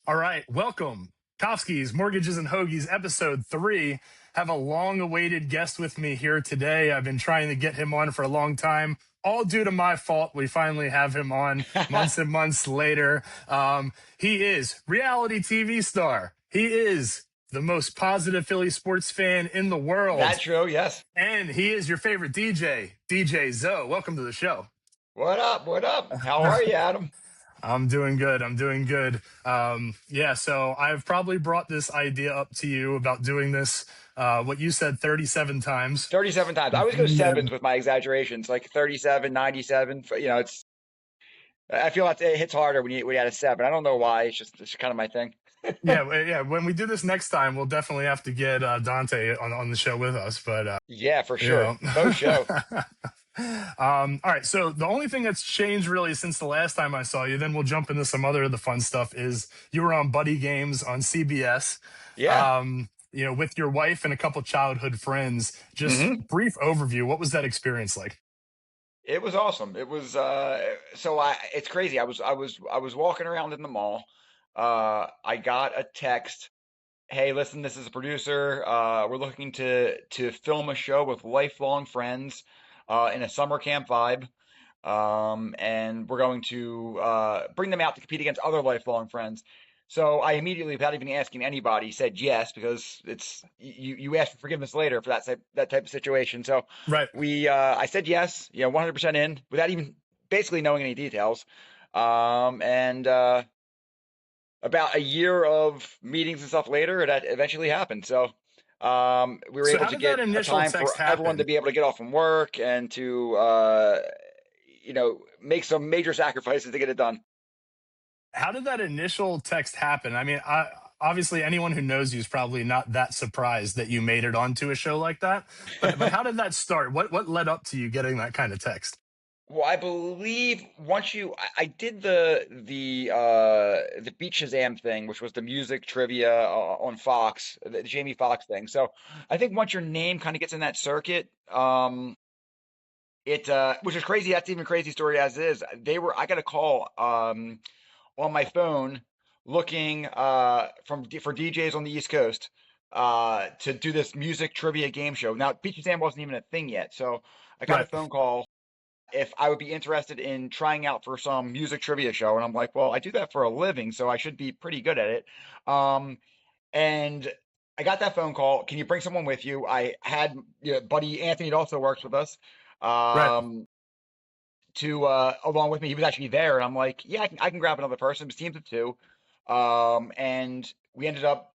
All right, welcome. Kofsky's Mortgages and Hoagies, episode 3. Have a long-awaited guest with me here today. I've been trying to get him on for a long time. All due to my fault. We finally have him on months and months later. He is reality TV star. He is the most positive Philly sports fan in the world. That's true, yes. And he is your favorite DJ, DJ Zoe. Welcome to the show. What up? What up? How are you, Adam? I'm doing good. So I've probably brought this idea up to you about doing this, what you said, 37 times. 37 times. I always go sevens with my exaggerations, like 37, 97. I feel like it hits harder when you add a 7. I don't know why. It's kind of my thing. Yeah. When we do this next time, we'll definitely have to get Dante on the show with us. But yeah, for sure. Post show. All right. So the only thing that's changed really since the last time I saw you, then we'll jump into some other of the fun stuff, is you were on Buddy Games on CBS. Yeah. With your wife and a couple childhood friends. Just brief overview. What was that experience like? It was awesome. It was it's crazy. I was walking around in the mall. I got a text. Hey, listen, this is a producer. We're looking to film a show with lifelong friends in a summer camp vibe. And we're going to bring them out to compete against other lifelong friends. So I immediately, without even asking anybody, said yes, because it's you ask for forgiveness later for that type of situation. So Right. I said yes, 100% in, without even basically knowing any details. About a year of meetings and stuff later, it eventually happened. So we were able to get a time for everyone to be able to get off from work and to make some major sacrifices to get it done. How did that initial text happen? I mean, obviously anyone who knows you is probably not that surprised that you made it onto a show like that. But how did that start? What led up to you getting that kind of text? Well, I believe I did the Beat Shazam thing, which was the music trivia on Fox, the Jamie Foxx thing. So I think once your name kind of gets in that circuit, which is crazy. That's even crazy story as is. I got a call on my phone looking for DJs on the East Coast to do this music trivia game show. Now, Beat Shazam wasn't even a thing yet, so I got a phone call if I would be interested in trying out for some music trivia show. And I'm like, well, I do that for a living, so I should be pretty good at it. And I got that phone call. Can you bring someone with you? I had buddy Anthony that also works with us to along with me. He was actually there, and I'm like, yeah, I can grab another person. It was teams of 2. And we ended up,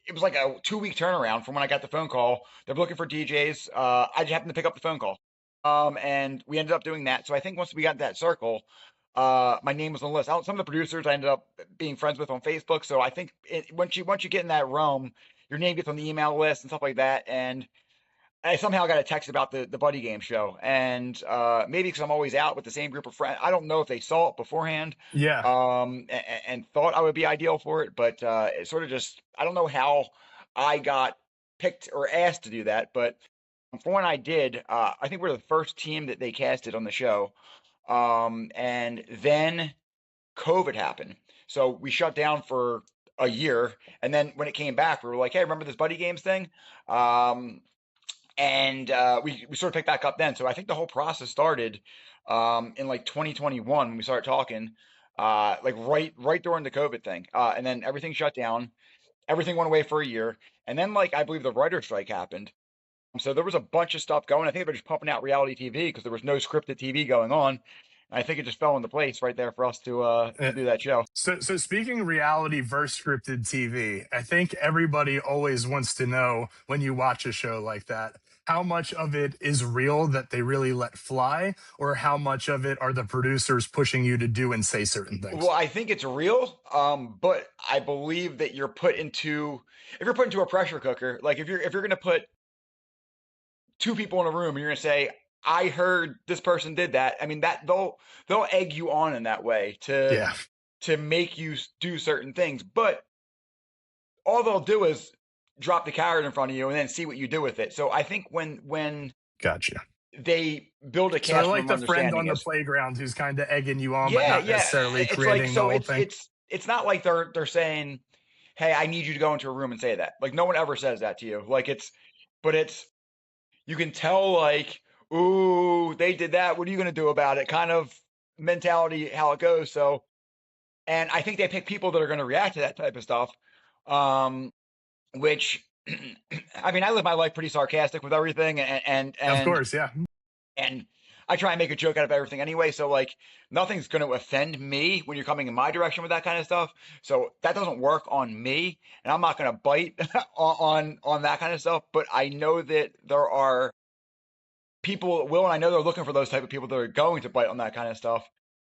it was like a 2-week turnaround from when I got the phone call. They're looking for DJs. I just happened to pick up the phone call. And we ended up doing that. So I think once we got that circle, my name was on the list. Some of the producers I ended up being friends with on Facebook. So I think once you get in that realm, your name gets on the email list and stuff like that. And I somehow got a text about the Buddy Game show, and maybe because I'm always out with the same group of friends. I don't know if they saw it beforehand, and thought I would be ideal for it, but it sort of just, I don't know how I got picked or asked to do that, but for when I did, I think we're the first team that they casted on the show, and then COVID happened, so we shut down for a year, and then when it came back, we were like, hey, remember this Buddy Games thing? And we sort of picked back up then. So I think the whole process started in like 2021 when we started talking, like right during the COVID thing. And then everything shut down. Everything went away for a year. And then, like, I believe the writer's strike happened. So there was a bunch of stuff going. I think they were just pumping out reality TV because there was no scripted TV going on. I think it just fell into place right there for us to do that show. So speaking reality versus scripted TV, I think everybody always wants to know, when you watch a show like that, how much of it is real that they really let fly, or how much of it are the producers pushing you to do and say certain things? Well, I think it's real, but I believe that if you're put into a pressure cooker, like if you're going to put 2 people in a room and you're going to say, I heard this person did that. I mean, that they'll egg you on in that way to make you do certain things. But all they'll do is drop the carrot in front of you and then see what you do with it. So I think when Gotcha. they build a cast, so like the friend on the playground who's kind of egging you on, but not necessarily it's creating like, the whole thing. it's not like they're saying, "Hey, I need you to go into a room and say that." Like no one ever says that to you. Like but it's you can tell like, "Ooh, they did that. What are you going to do about it?" Kind of mentality how it goes. So, and I think they pick people that are going to react to that type of stuff. Um, which I mean, I live my life pretty sarcastic with everything, Of course, yeah. and I try and make a joke out of everything anyway. So like nothing's going to offend me when you're coming in my direction with that kind of stuff. So that doesn't work on me, and I'm not going to bite on that kind of stuff. But I know that there are people that will, and I know they're looking for those type of people that are going to bite on that kind of stuff.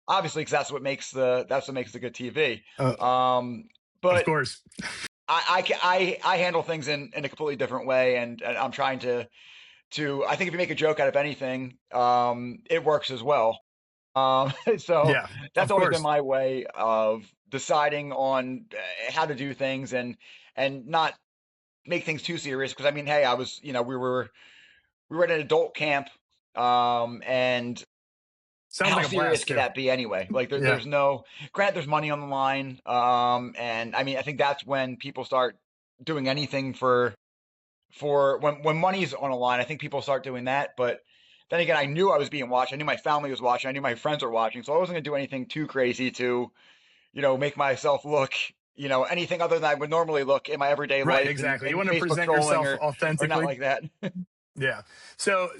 Obviously, because that's what makes the good TV. Uh, Um, of but course. I handle things in a completely different way, and I'm trying to I think if you make a joke out of anything, it works as well. So Yeah, that's of always been course. my way of deciding on how to do things and not make things too serious. Because I mean, hey, I was we were at an adult camp, and Sounds how like a serious blast could too. that be anyway? Like Yeah, there's no granted, there's money on the line, and I mean, I think that's when people start doing anything for when money's on a line. I think people start doing that, but then again, I knew I was being watched. I knew my family was watching. I knew my friends were watching, so I wasn't gonna do anything too crazy to, make myself look, anything other than I would normally look in my everyday right. life Exactly. You and want to Facebook present trolling yourself or not authentically. like that. Yeah. So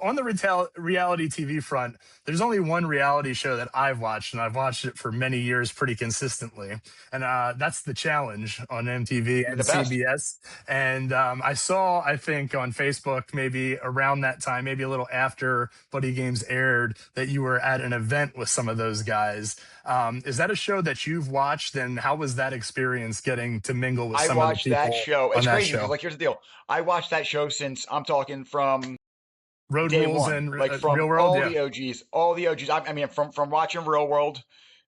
on the reality TV front, there's only one reality show that I've watched, and I've watched it for many years pretty consistently, and that's The Challenge on MTV and The best. CBS. And I saw, I think, on Facebook maybe around that time, maybe a little after Buddy Games aired, that you were at an event with some of those guys. Is that a show that you've watched? And how was that experience getting to mingle with I some of the watched that people show. on It's that crazy because show? like here's the deal. I watched that show since I'm talking from Road day Rules one, and like Real from World, all yeah. the OGs, all the OGs. I mean, from watching Real World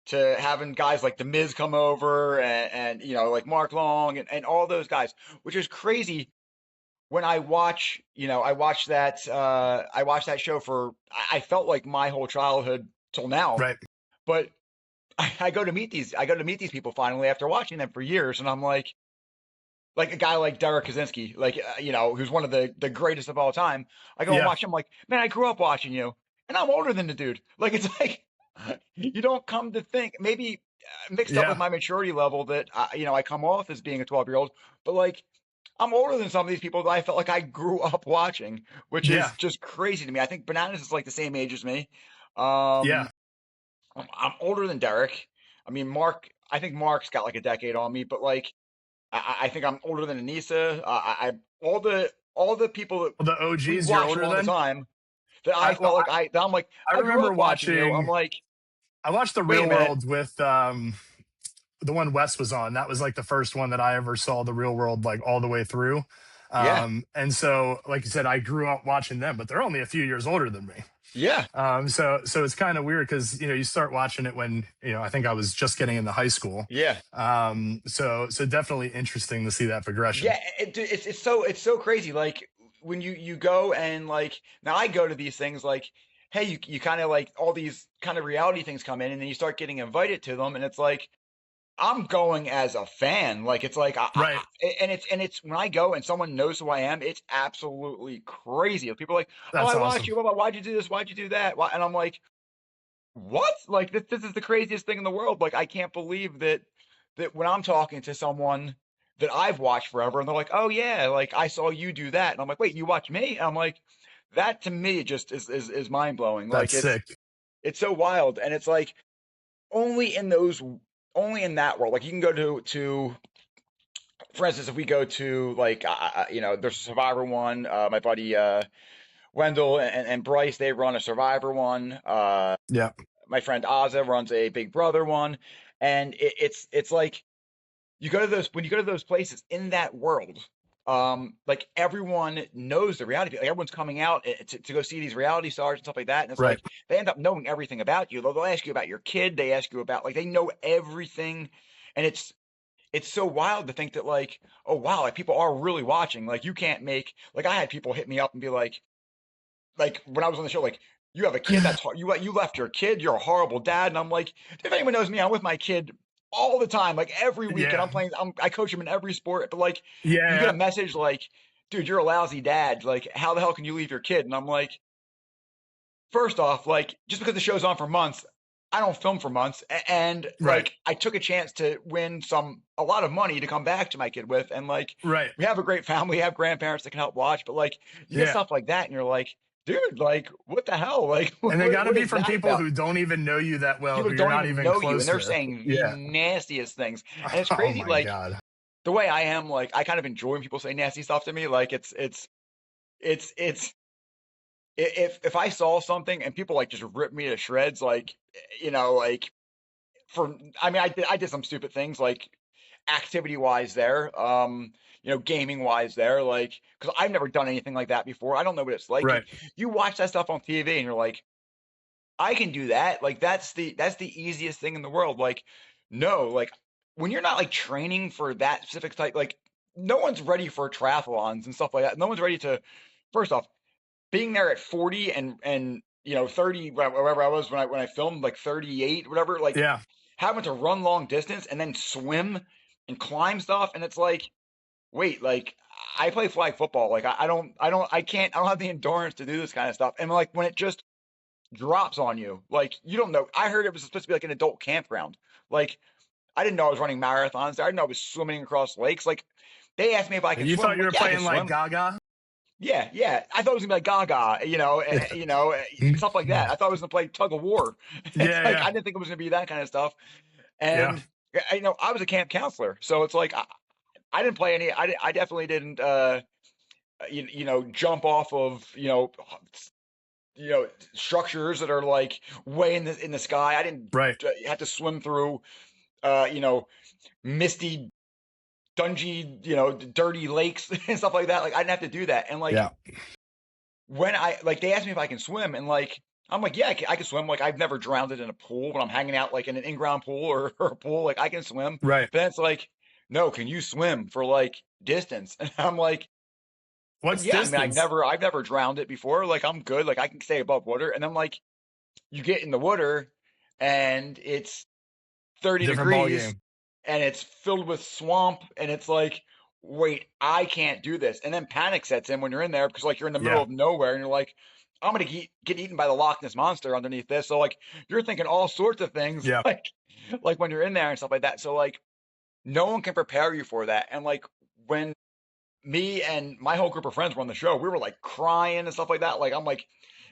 to having guys like The Miz come over and like Mark Long and all those guys, which is crazy. When I watched that show for I felt like my whole childhood till now. Right. But I go to meet these people finally after watching them for years, and I'm like a guy like Derek Kaczynski, like who's one of the greatest of all time. I go and Yeah. watch him, like, man, I grew up watching you, and I'm older than the dude. Like it's like you don't come to think maybe mixed up with Yeah. my maturity level that I come off as being a 12-year-old, but like I'm older than some of these people that I felt like I grew up watching, which is Yeah. just crazy to me. I think Bananas is like the same age as me. Um, Yeah. I'm older than Derek. I mean, Mark. I think Mark's got like a decade on me, but like I think I'm older than Anissa. All the people that Well, the we OGs, you're watched older all the than. time that I Well, felt like that I'm like I I grew remember up watching you. I'm watching. like, I watched the wait Real a minute, World with the one Wes was on. That was like the first one that I ever saw the Real World like all the way through. yeah, And so, like you said, I grew up watching them, but they're only a few years older than me. yeah, So it's kind of weird because you start watching it when I think I was just getting into high school. yeah. So definitely interesting to see that progression. Yeah, it's so crazy. Like when you go and like now I go to these things like, hey, you kind of like all these kind of reality things come in, and then you start getting invited to them, and it's like I'm going as a fan. Like it's like Right. and it's when I go and someone knows who I am, it's absolutely crazy. People are like, oh, That's I watched awesome. you. Blah, blah, why'd you do this? Why'd you do that? Why? And I'm like, what? Like this is the craziest thing in the world. Like I can't believe that when I'm talking to someone that I've watched forever and they're like, "Oh yeah, like I saw you do that." And I'm like, "Wait, you watch me?" And I'm like, that to me just is mind-blowing. Like That's sick. it's so wild and it's like only in those only in that world. Like you can go to for instance, if we go to like there's a Survivor one, my buddy Wendell and Bryce, they run a Survivor one. Yeah. My friend Ozza runs a Big Brother one, and it's like you go to those when you go to those places in that world. Like everyone knows the reality. Like everyone's coming out to go see these reality stars and stuff like that, and it's Right. like they end up knowing everything about you. They'll ask you about your kid. They ask you about like they know everything, and it's so wild to think that like oh wow like people are really watching. Like you can't make like I had people hit me up and be like when I was on the show, like you have a kid that's hard. You left your kid. You're a horrible dad. And I'm like, if anyone knows me, I'm with my kid all the time, like every weekend. Yeah. I coach him in every sport, but like you get a Yeah. message like, dude, you're a lousy dad. Like, how the hell can you leave your kid? And I'm like, first off, like just because the show's on for months, I don't film for months. And Right. like I took a chance to win a lot of money to come back to my kid with. And like Right. we have a great family, we have grandparents that can help watch, but like you get Yeah. stuff like that and you're like, dude, like what the hell? Like And they got to what be is from that people about? who don't even know you that well, People who you're don't not even even know you and close they're with. saying the Yeah. nastiest things. And it's Oh crazy, my like God. the way I am, like I kind of enjoy when people say nasty stuff to me. Like it's if I saw something and people like just rip me to shreds, like like for I mean I did some stupid things like activity wise there, gaming wise there, like because I've never done anything like that before. I don't know what it's like. Right. You watch that stuff on TV and you're like, I can do that. Like that's the easiest thing in the world. Like no, like when you're not like training for that specific type, like no one's ready for triathlons and stuff like that. No one's ready to. First off, being there at 40 and 30 wherever I was when I filmed like 38 whatever, like Yeah. having to run long distance and then swim and climb stuff, and it's like wait, like I play flag football, like I don't have the endurance to do this kind of stuff, and like when it just drops on you, like you don't know. I heard it was supposed to be like an adult campground. Like I didn't know I was running marathons there. I didn't know I was swimming across lakes. Like they asked me if I And can you swim. thought I'm you were like, yeah, I can playing like swim. Gaga? Yeah, yeah. I thought it was gonna be like Gaga, stuff like that. I thought it was gonna play tug of war. It's Yeah. like I Yeah. didn't think it was gonna be that kind of stuff. Yeah. And I was a camp counselor, so it's like I didn't play any. I definitely didn't. Jump off of structures that are like way in the sky. I didn't Right. have to swim through uh, you know misty, dungy, dirty lakes and stuff like that. Like I didn't have to do that. And like Yeah. when they asked me if I can swim, and like I'm like, yeah, I can swim. Like I've never drowned in a pool when I'm hanging out like in an in-ground pool or a pool. Like I can swim. Right. But then it's like, no, can you swim for like distance? And I'm like, What's yeah. I mean, distance? I've never drowned it before. Like I'm good. Like I can stay above water. And I'm like, you get in the water, and it's 30 Different ball degrees, game. and it's filled with swamp, and it's like, wait, I can't do this. And then panic sets in when you're in there because like you're in the middle Yeah. of nowhere and you're like, I'm gonna get eaten by the Loch Ness monster underneath this. So like you're thinking all sorts of things Yeah. like when you're in there and stuff like that. So like no one can prepare you for that. And like when me and my whole group of friends were on the show, we were like crying and stuff like that. Like I'm like,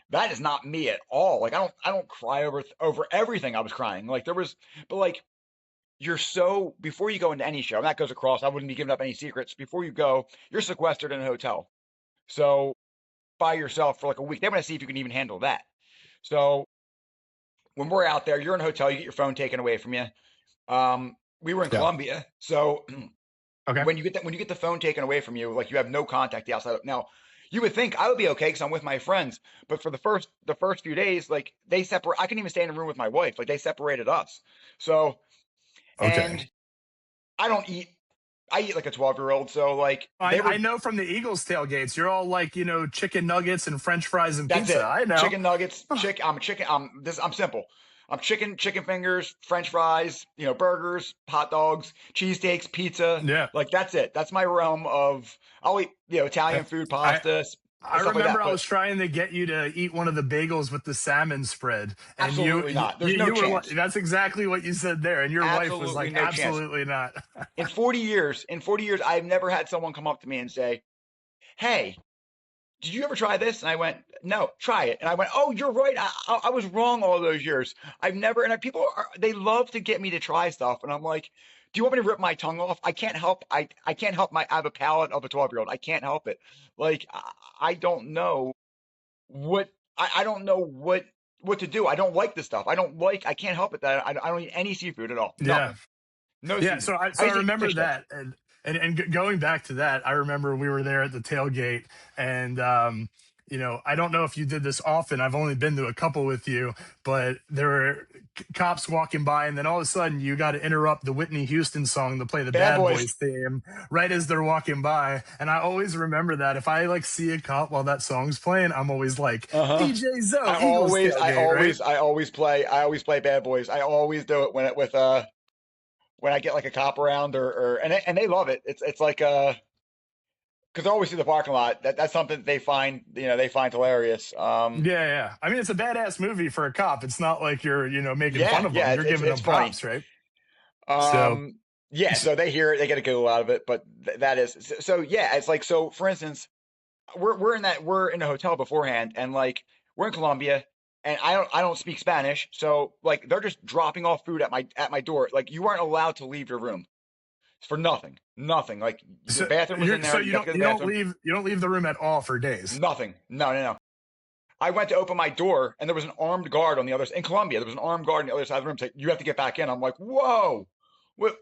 that is not me at all. Like I don't cry over everything. I was crying. Like there was, but like you're so before you go into any show, and that goes across. I wouldn't be giving up any secrets. Before you go, you're sequestered in a hotel, so by yourself for like a week. They want to see if you can even handle that. So when we're out there, you're in a hotel. You get your phone taken away from you. We were in Yeah. Colombia, so Okay. when you get the phone taken away from you, like you have no contact outside. Now, you would think I would be okay because I'm with my friends, but for the first few days, like they separate. I couldn't even stay in a room with my wife. Like they separated us. So Okay. and I don't eat. I eat like a 12-year-old. So like I, they I were. know from the Eagles tailgates, you're all like, chicken nuggets and French fries and That's pizza. it. I know. Chicken nuggets. I'm a chicken. I'm simple. I'm chicken fingers, French fries, burgers, hot dogs, cheesesteaks, pizza. Yeah. Like that's it. That's my realm of. I'll eat Italian food, I, pasta, I stuff like that. remember I But was trying to get you to eat one of the bagels with the salmon spread, and you absolutely you, not. There's no you were like, chance. that's exactly what you said there, and your wife was Absolutely like, no chance. absolutely not. In 40 years, I've never had someone come up to me and say, "Hey, did you ever try this?" And I went, "No, try it." And I went, "Oh, you're right. I was wrong all those years. I've never." And people they love to get me to try stuff, and I'm like, "Do you want me to rip my tongue off? I can't help. I can't help I have a palate of a 12-year-old. I can't help it. Like I don't know what I don't know what to do. I don't like this stuff. I can't help it that I don't eat any seafood at all. Yeah. Nothing. No Yeah, seafood. so I I so I just eat remember fish sticks. that, and going back to that, I remember we were there at the tailgate, and I don't know if you did this often. I've only been to a couple with you, but there were cops walking by, and then all of a sudden you got to interrupt the Whitney Houston song to play the Bad Bad boys. Boys theme right as they're walking by, and I always remember that. If I like see a cop while that song's playing, I'm always like Uh-huh. DJ Zoe, Eagles tailgate, right? I always play Bad Boys. I always do it when it with when I get like a cop around or and they love it. It's like because I always see the parking lot. That's something that they find they find hilarious. Yeah, yeah. I mean, it's a badass movie for a cop. It's not like you're, making fun Yeah, of them. yeah, You're giving it's them funny. props, right? So, Um, yeah, so they hear it, they get a giggle out of it, but that is so, yeah, it's like so for instance, we're in a hotel beforehand and like we're in Colombia and I don't speak Spanish, so like they're just dropping off food at my door. Like you weren't allowed to leave your room for nothing. Nothing. Like the so bathroom was in so there, you got to go to the bathroom. you don't leave the room at all for days. Nothing. No, no, no. I went to open my door and there was an armed guard on the other side. In Colombia, there was an armed guard on the other side of the room saying, "You have to get back in." I'm like, "Whoa." What?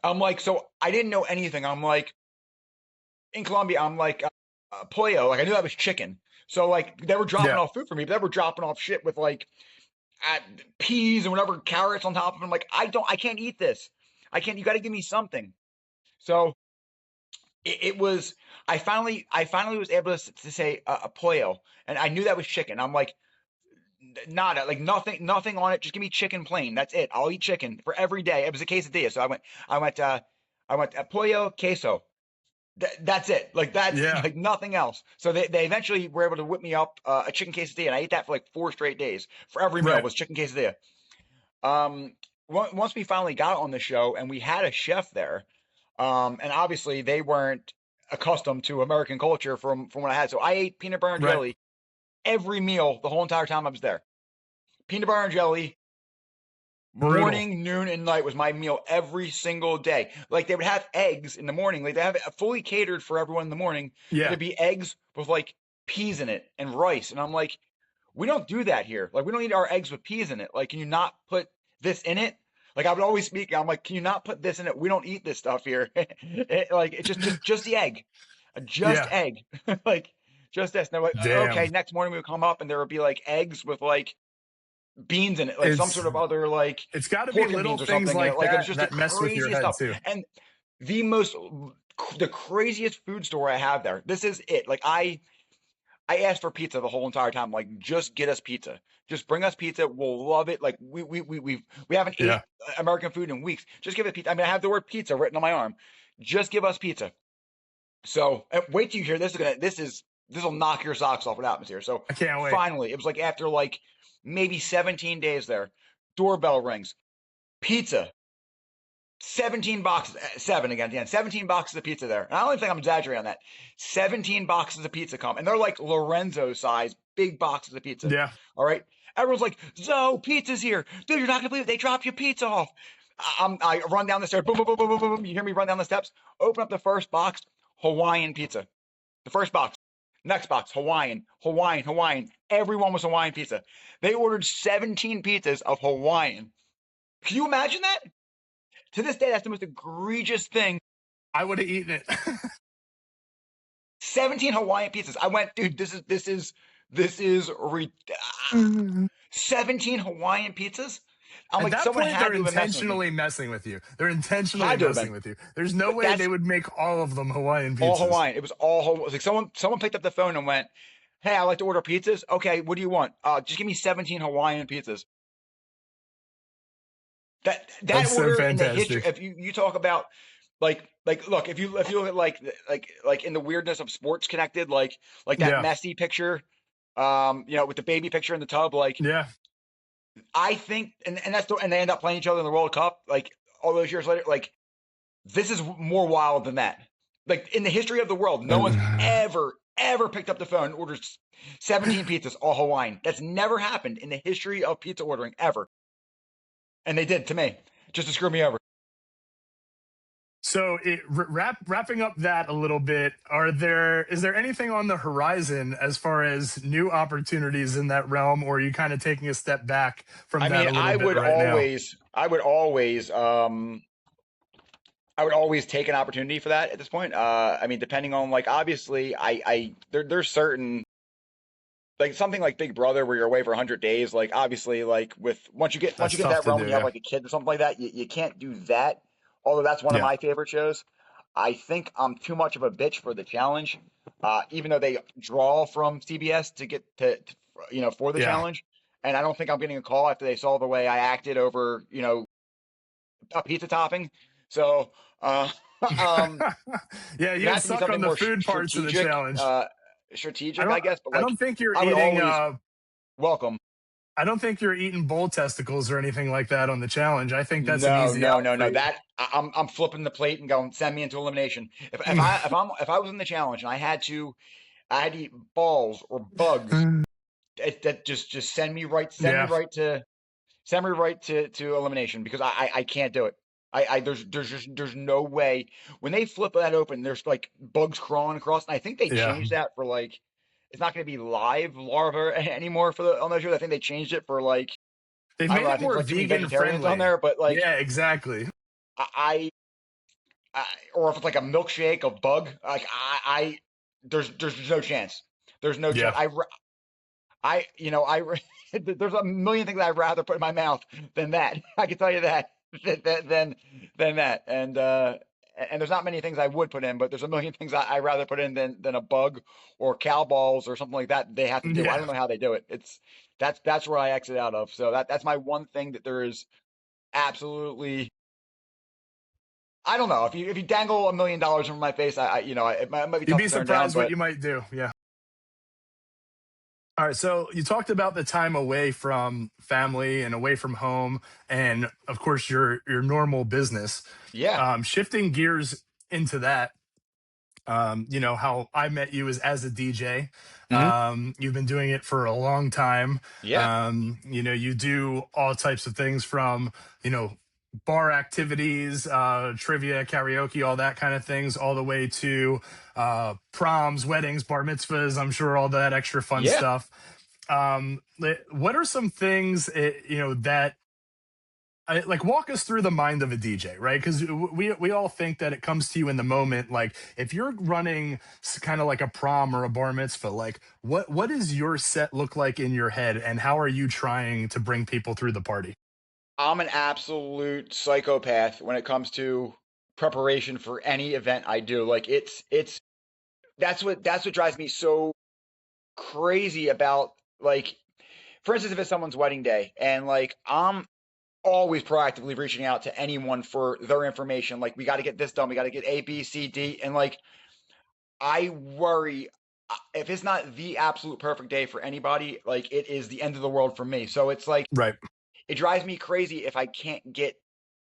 I'm like, so I didn't know anything. I'm like, in Colombia, I'm like, pollo. Like I knew that was chicken. So like they were dropping Yeah, off food for me, but they were dropping off shit with like uh, peas and whatever carrots on top of it. I'm like, I can't eat this. I can't. You got to give me something. So it was. I finally was able to say a pollo, and I knew that was chicken. I'm like, nada, like nothing on it. Just give me chicken plain. That's it. I'll eat chicken for every day. It was a quesadilla, so I went pollo queso. That's it. Like that's yeah, like nothing else. So they eventually were able to whip me up a chicken quesadilla, and I ate that for like 4 straight days. For every meal right, was chicken quesadilla. Um, once we finally got on the show and we had a chef there, and obviously they weren't accustomed to American culture from what I had. So I ate peanut butter and right. jelly every meal the whole entire time I was there. Peanut butter and jelly Brutal. morning, noon, and night was my meal every single day. Like they would have eggs in the morning. Like they have it fully catered for everyone in the morning, but Yeah, there'd be eggs with like peas in it and rice. And I'm like, we don't do that here. Like we don't eat our eggs with peas in it. Like, can you not put this in it? Like I would always speak. I'm like, can you not put this in it? We don't eat this stuff here. Like it's just the egg, just yeah. egg, like just this. And they're like, okay. Damn. Next morning we would come up and there would be like eggs with like beans in it, like some It's sort of other like it's got to be pork and little beans or things something in it. like Like it was that just the that mess with your craziest head stuff. too. And the most the craziest food story I have there. This is it. Like I asked for pizza the whole entire time. Like just get us pizza. Just bring us pizza. We'll love it. Like we haven't ate Yeah, American food in weeks. Just give it pizza. I mean, I have the word pizza written on my arm. Just give us pizza. So wait till you hear this. This will knock your socks off what happens here. So I can't wait. finally, it was like after like maybe 17 days there, doorbell rings, pizza, 17 boxes, seven again, yeah, 17 boxes of pizza there. And I don't even think I'm exaggerating on that. 17 boxes of pizza come, and they're like Lorenzo size, big boxes of pizza. Yeah, All right. Everyone's like, Zoe, pizza's here. Dude, you're not gonna believe it. They dropped your pizza off. I run down the stairs, boom, boom, boom, boom, boom, boom. You hear me run down the steps, open up the first box, Hawaiian pizza. The first box. Next box, Hawaiian, Hawaiian, Hawaiian. Everyone was Hawaiian pizza. They ordered 17 pizzas of Hawaiian. Can you imagine that? To this day, that's the most egregious thing. I would have eaten it. 17 Hawaiian pizzas. I went, dude, this is 17 Hawaiian pizzas. I'm At like, that someone point, had they're to have been messing with me. intentionally messing with you. They're intentionally Had to have messing been. with you. There's no But way that's they would make all of them Hawaiian all pizzas. Hawaiian. It was all Hawaiian. It was like someone picked up the phone and went, "Hey, I like to order pizzas. Okay, what do you want? Just give me 17 Hawaiian pizzas." That That's so order in the history. fantastic. If you talk about like look if you look at like in the weirdness of sports connected like that Yeah, messy picture, with the baby picture in the tub. Like yeah. I think and that's and they end up playing each other in the World Cup like all those years later. Like this is more wild than that. Like in the history of the world, no one's ever picked up the phone and ordered 17 pizzas all Hawaiian. That's never happened in the history of pizza ordering ever. And they did to me just to screw me over. So, wrapping up that a little bit, is there anything on the horizon as far as new opportunities in that realm, or are you kind of taking a step back from I that mean, a little bit right now? I would always take an opportunity for that at this point. I mean, depending on like, obviously, there's certain like something like Big Brother where you're away for 100 days. Like, obviously, like with once That's you get tough that to realm do. and you have Yeah, like a kid or something like that, you can't do that. Although that's one of yeah, my favorite shows. I think I'm too much of a bitch for the challenge, even though they draw from CBS to get for the yeah. challenge. And I don't think I'm getting a call after they saw the way I acted over, a pizza topping. So, uh, um, Yeah, it you has to be suck on something the more food parts of the strategic, challenge. I strategic, don't I guess. But I like, don't think you're I would eating always welcome. I don't think you're eating bull testicles or anything like that on the challenge. I think that's an No, easy no, out no, for no. you. I'm flipping the plate and going, send me into elimination. If I was in the challenge and I had to eat balls or bugs, that just Yeah. send me right to elimination because I can't do it. There's no way when they flip that open, there's like bugs crawling across, and I think they Yeah. changed that for like it's not going to be live larva anymore for the on those shows. I think they changed it for like They've I don't know. made I it think there's more like too many vegan vegetarians on friendly. there, but like Yeah, exactly. I, I or if it's like a milkshake of bug, like there's no chance. There's no chance. Yeah. You know, there's a million things I'd rather put in my mouth than that. I can tell you that than that. And there's not many things I would put in, but there's a million things I'd rather put in than a bug or cow balls or something like that. They have to do. I Yeah. don't know how they do it. That's where I exit out of. So that's my one thing that there is absolutely. I don't know if you dangle $1 million in my face, you know it might be You'd tough be to turn down, surprised what but you might do. Yeah. All right. So you talked about the time away from family and away from home, and of course your normal business. yeah, Shifting gears into that, you know how I met you is as a DJ. hmm You've been doing it for a long time. yeah, You know, you do all types of things from, you know, bar activities, trivia, karaoke, all that kind of things, all the way to proms, weddings, bar mitzvahs. I'm sure all that extra fun yeah. stuff. What are some things, you know, that like walk us through the mind of a DJ, right? Because we all think that it comes to you in the moment. Like if you're running kind of like a prom or a bar mitzvah, like what does your set look like in your head, and how are you trying to bring people through the party? I'm an absolute psychopath when it comes to preparation for any event I do. Like it's that's what drives me so crazy about like for instance if it's someone's wedding day and like I'm always proactively reaching out to anyone for their information. Like we got to get this done, we got to get A, B, C, D, and like I worry if it's not the absolute perfect day for anybody, like it is the end of the world for me. So it's like Right. it drives me crazy if I can't get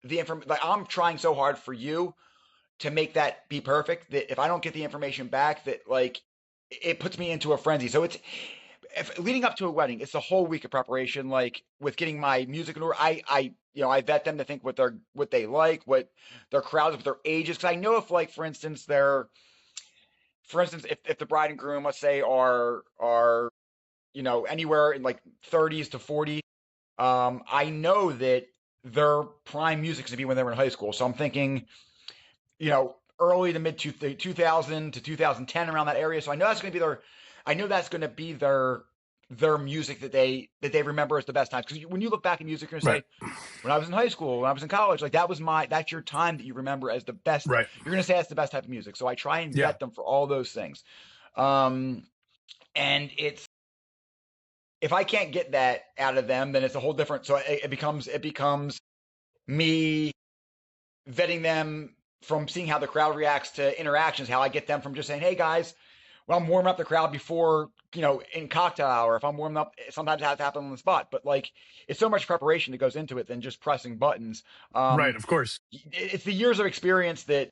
the information. Like I'm trying so hard for you to make that be perfect that if I don't get the information back, that like it puts me into a frenzy. So it's if leading up to a wedding, it's a whole week of preparation. Like with getting my music in order, you know I vet them to think what they like, what their crowds, what their ages. Because I know if like for instance, if the bride and groom, let's say, are you know anywhere in like 30s to 40, I know that their prime music is to be when they were in high school. So I'm thinking, you know, early to mid 2000 to 2010 around that area. So I know that's going to be their music that they remember as the best times. Because when you look back in music, you're gonna Right. say, when I was in high school, when I was in college, like that's your time that you remember as the best. Right. You're gonna say that's the best type of music. So I try and Yeah. vet them for all those things. Um, and it's if I can't get that out of them, then it's a whole different. So it becomes me vetting them from seeing how the crowd reacts to interactions, how I get them from just saying, "Hey guys," when I'm warming up the crowd before, you know, in cocktail hour. If I'm warming up, sometimes it has to happen on the spot. But like, it's so much preparation that goes into it than just pressing buttons. Right. Of course. It's the years of experience that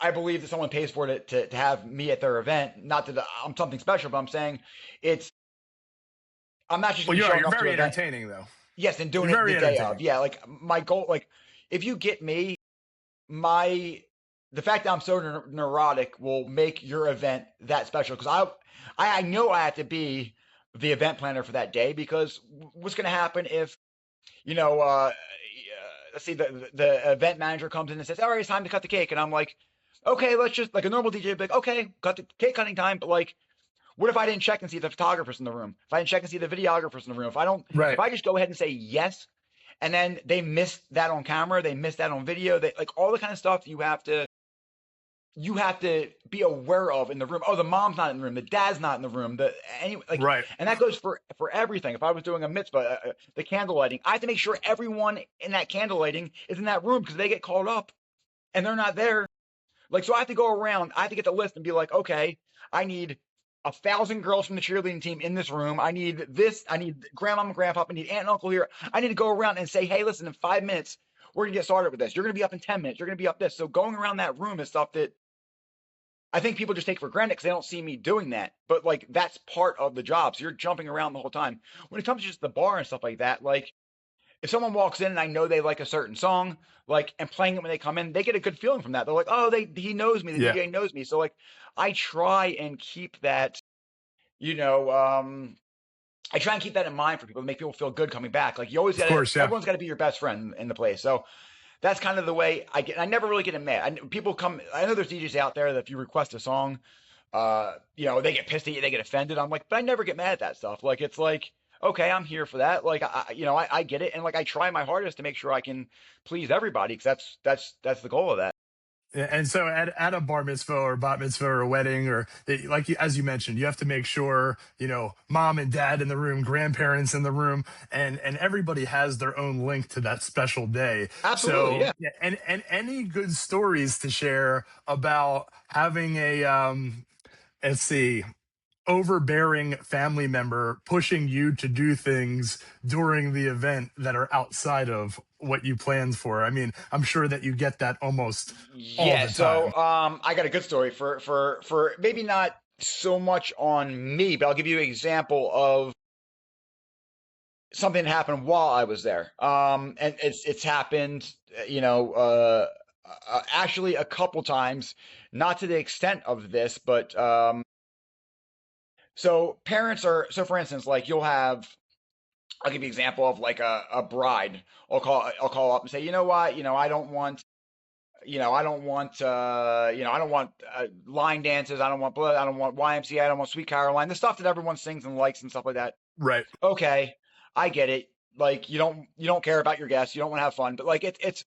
I believe that someone pays for to have me at their event. Not that I'm something special, but I'm saying it's I'm not just Well, gonna be you are. showing You're up to very an event. entertaining, though. Yes, and You're doing it the very day of. entertaining. Yeah, like my goal, like if you get me, my the fact that I'm so neurotic will make your event that special because I know I have to be the event planner for that day because what's going to happen if you know let's see the event manager comes in and says all right it's time to cut the cake and I'm like okay let's just like a normal DJ would be like okay cut the cake cutting time but like what if I didn't check and see the photographers in the room if I didn't check and see the videographers in the room if Right. I just go ahead and say yes and then they missed that on camera they missed that on video they like all the kind of stuff you have to you have to be aware of in the room. Oh, the mom's not in the room, the dad's not in the room, Right. and that goes for everything. If I was doing a mitzvah, the candle lighting, I have to make sure everyone in that candle lighting is in that room because they get called up and they're not there. Like, so I have to go around, I have to get the list and be like, okay, I need 1,000 girls from the cheerleading team in this room. I need this. I need grandma and grandpa. I need aunt and uncle here. I need to go around and say, hey, listen, in 5 minutes, we're gonna get started with this. You're gonna be up in 10 minutes. You're gonna be up this. So going around that room is stuff that I think people just take for granted because they don't see me doing that. But like that's part of the job. So you're jumping around the whole time. When it comes to just the bar and stuff like that, like if someone walks in and I know they like a certain song, like and playing it when they come in, they get a good feeling from that. They're like, oh, they he knows me, the Yeah. DJ knows me. So like I try and keep that, you know, I try and keep that in mind for people to make people feel good coming back. Like you always Of gotta, course. Yeah. everyone's gotta be your best friend in the place. So that's kind of the way I get. I never really get mad. People come. I know there's DJs out there that if you request a song, they get pissed at you, they get offended. I'm like, but I never get mad at that stuff. Like it's like, okay, I'm here for that. Like I get it, and like I try my hardest to make sure I can please everybody because that's the goal of that. And so at a bar mitzvah or bat mitzvah or a wedding or as you mentioned, you have to make sure, mom and dad in the room, grandparents in the room, and everybody has their own link to that special day. Absolutely, So yeah. yeah, and any good stories to share about having a let's see, overbearing family member pushing you to do things during the event that are outside of what you planned for. I mean, I'm sure that you get that almost all Yeah, the so time. I got a good story for maybe not so much on me, but I'll give you an example of something that happened while I was there. And it's happened, actually a couple times, not to the extent of this, but so parents are so for instance, like you'll have I'll give you an example of like a bride. I'll call up and say, you know what, I don't want I don't want line dances. I don't want blood. I don't want YMCA. I don't want Sweet Caroline. The stuff that everyone sings and likes and stuff like that. Right. Okay, I get it. Like you don't care about your guests. You don't want to have fun, but like it's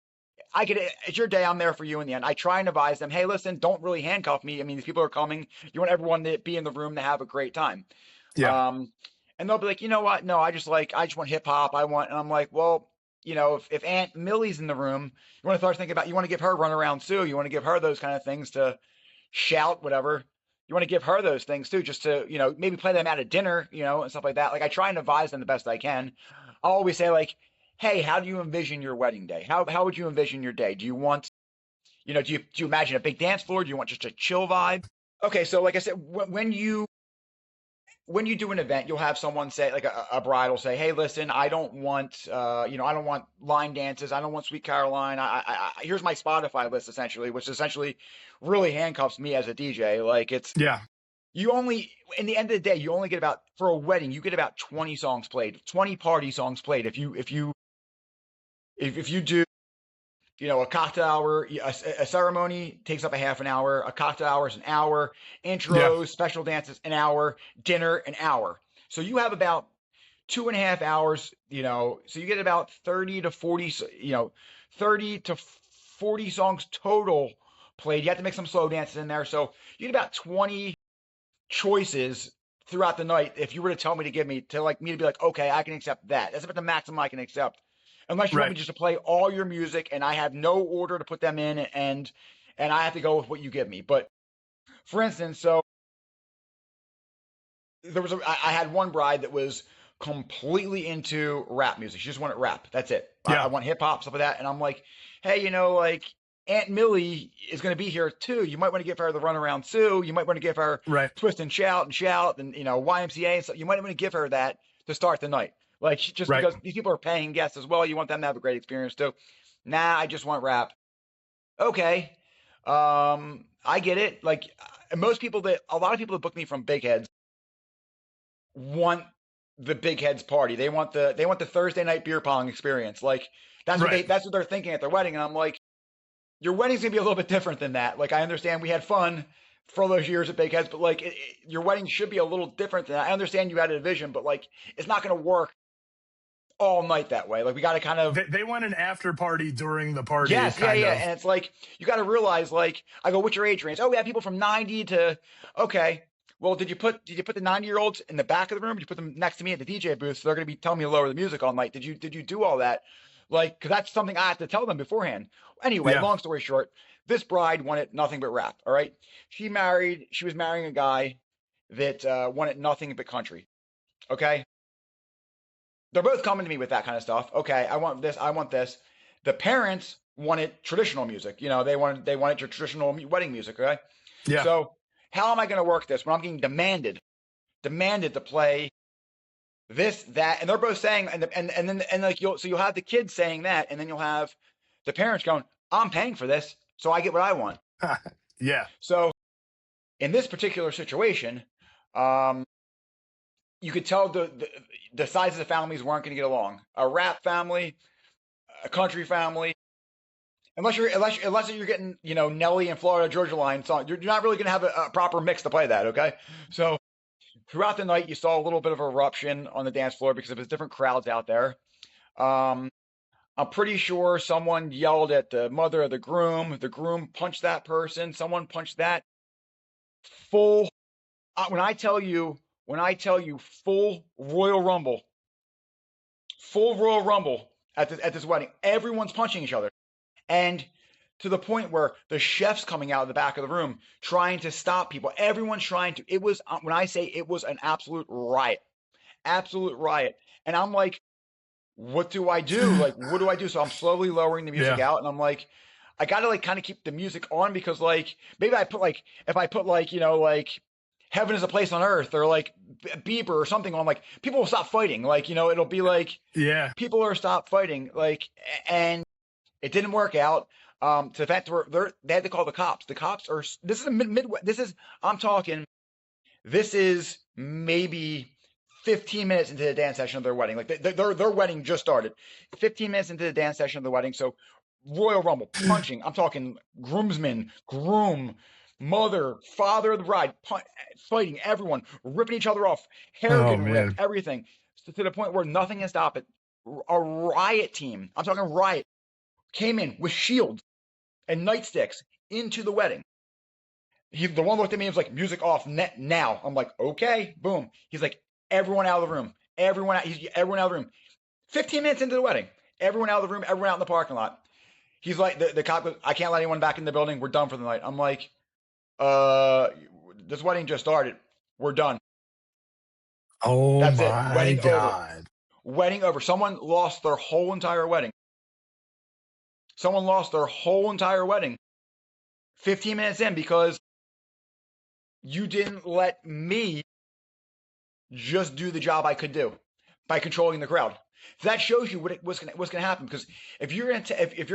I get it. It's your day. I'm there for you in the end. I try and advise them. Hey, listen, don't really handcuff me. I mean, these people are coming. You want everyone to be in the room to have a great time. Yeah. Um, and they'll be like, you know what? No, I just want hip hop. And I'm like, well, if Aunt Millie's in the room, you want to start thinking about, you want to give her runaround Sue. You want to give her those kind of things to shout, whatever. You want to give her those things too, just to, maybe play them at a dinner, and stuff like that. Like I try and advise them the best I can. I'll always say like, hey, how do you envision your wedding day? How would you envision your day? Do you want, do you imagine a big dance floor? Do you want just a chill vibe? Okay, so like I said, when you do an event, you'll have someone say, like a bride will say, "Hey, listen, I don't want, I don't want line dances. I don't want Sweet Caroline. Here's my Spotify list, essentially, which essentially really handcuffs me as a DJ. Like Yeah. you only, in the end of the day, you only get about for a wedding, you get about 20 songs played, 20 party songs played. If you do a cocktail hour, a ceremony takes up a half an hour. A cocktail hour is an hour. Yeah. Intros, special dances, an hour. Dinner, an hour. So you have about 2.5 hours. So you get about 30 to 40. 30 to 40 songs total played. You have to make some slow dances in there. So you get about 20 choices throughout the night. If you were to tell me to give me to like me to be like, okay, I can accept that. That's about the maximum I can accept. Unless you want Right. me just to play all your music and I have no order to put them in and I have to go with what you give me. But for instance, so I had one bride that was completely into rap music. She just wanted rap. That's it. I Yeah. want hip hop stuff like that. And I'm like, hey, like Aunt Millie is going to be here too. You might want to give her the runaround Sue. You might want to give her Right. twist and shout and YMCA and stuff. You might want to give her that to start the night. Like just Right. because these people are paying guests as well, you want them to have a great experience too. Nah, I just want rap. Okay. I get it. Like a lot of people that book me from Big Heads want the big heads party. They want the Thursday night beer pong experience. Like Right. that's what they're thinking at their wedding. And I'm like, your wedding's gonna be a little bit different than that. Like I understand we had fun for all those years at Big Heads, but like your wedding should be a little different than that. I understand you had a vision, but like it's not gonna work all night that way. Like we got to kind of They want an after party during the party, yes, yeah, kind yeah. of. And it's like you got to realize, like, I go, what's your age range? Oh, we have people from 90 to okay. Well, did you put the 90-year-olds in the back of the room? Did you put them next to me at the DJ booth? So they're gonna be telling me to lower the music all night. Did you do all that? Like, because that's something I have to tell them beforehand. Anyway, Yeah. long story short, this bride wanted nothing but rap. All right, she was marrying a guy that wanted nothing but country. Okay, they're both coming to me with that kind of stuff. Okay, I want this, I want this. The parents wanted traditional music. They wanted your traditional wedding music. Okay, Yeah. so how am I going to work this when I'm getting demanded to play this, that, and they're both saying, and like you'll have the kids saying that, and then you'll have the parents going, I'm paying for this, so I get what I want. Yeah. So in this particular situation, um, you could tell the sizes of families weren't going to get along. A rap family, a country family, unless you're getting Nelly and Florida Georgia Line song, you're not really going to have a proper mix to play that. Okay, so throughout the night, you saw a little bit of eruption on the dance floor because of the different crowds out there. Um, I'm pretty sure someone yelled at the mother of the groom. The groom punched that person. Someone punched that. Full. When I tell you full Royal Rumble at this wedding. Everyone's punching each other, and to the point where the chef's coming out of the back of the room trying to stop people. Everyone's trying to. It was when I say it was an absolute riot, and I'm like, what do I do? Like, what do I do? So I'm slowly lowering the music Yeah. out, and I'm like, I gotta like kind of keep the music on because like maybe I put like if I put like like Heaven is a Place on Earth or like Bieber or something on, like people will stop fighting. Like it'll be like Yeah. people are stop fighting. Like and it didn't work out. To the fact where they had to call the cops. The cops are. This is a midway. I'm talking. This is maybe 15 minutes into the dance session of their wedding. Like their wedding just started. 15 minutes into the dance session of the wedding. So Royal Rumble, punching. I'm talking groomsmen, groom, mother, father of the bride, fighting everyone, ripping each other off, hair Oh getting ripped, man. everything. So to the point where nothing can stop it. A riot team. I'm talking riot came in with shields and nightsticks into the wedding. The one looked at me and was like, "Music off now." I'm like, "Okay." Boom. He's like, "Everyone out of the room. Everyone out of the room." 15 minutes into the wedding, everyone out of the room. Everyone out in the parking lot. He's like, the cop goes, "I can't let anyone back in the building. We're done for the night." I'm like, "Uh, this wedding just started. We're done. Oh That's it. my Wedding over. God. Wedding over." Someone lost their whole entire wedding. Someone lost their whole entire wedding 15 minutes in because you didn't let me just do the job I could do by controlling the crowd. So that shows you what's going to happen. Because if you're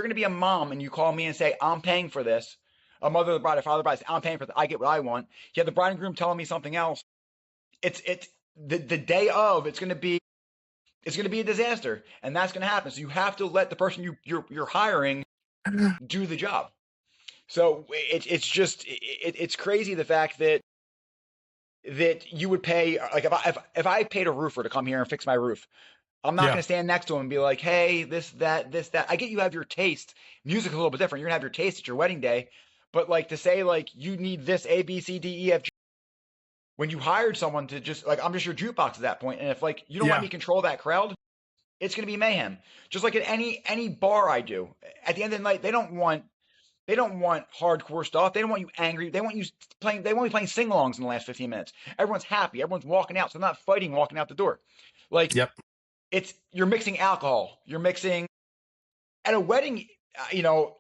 gonna be a mom and you call me and say I'm paying for this, a mother of the bride, a father of the bride, I'm paying for this, I get what I want. You have the bride and groom telling me something else. It's the day of. It's gonna be a disaster, and that's gonna happen. So you have to let the person you're hiring do the job. So it's crazy the fact that you would pay like if I paid a roofer to come here and fix my roof, I'm not going Yeah. to stand next to him and be like, hey, this, that. I get you have your taste. Music's a little bit different. You're gonna have your taste at your wedding day, but like to say like you need this A B C D E F G when you hired someone to just like I'm just your jukebox at that point, and if like you don't let Yeah. me control that crowd, it's gonna be mayhem. Just like at any bar I do. At the end of the night, they don't want hardcore stuff. They don't want you angry. They want you playing. They want you playing sing-alongs in the last 15 minutes. Everyone's happy. Everyone's walking out. So they're not fighting walking out the door. Like Yep. you're mixing alcohol. You're mixing at a wedding. You know,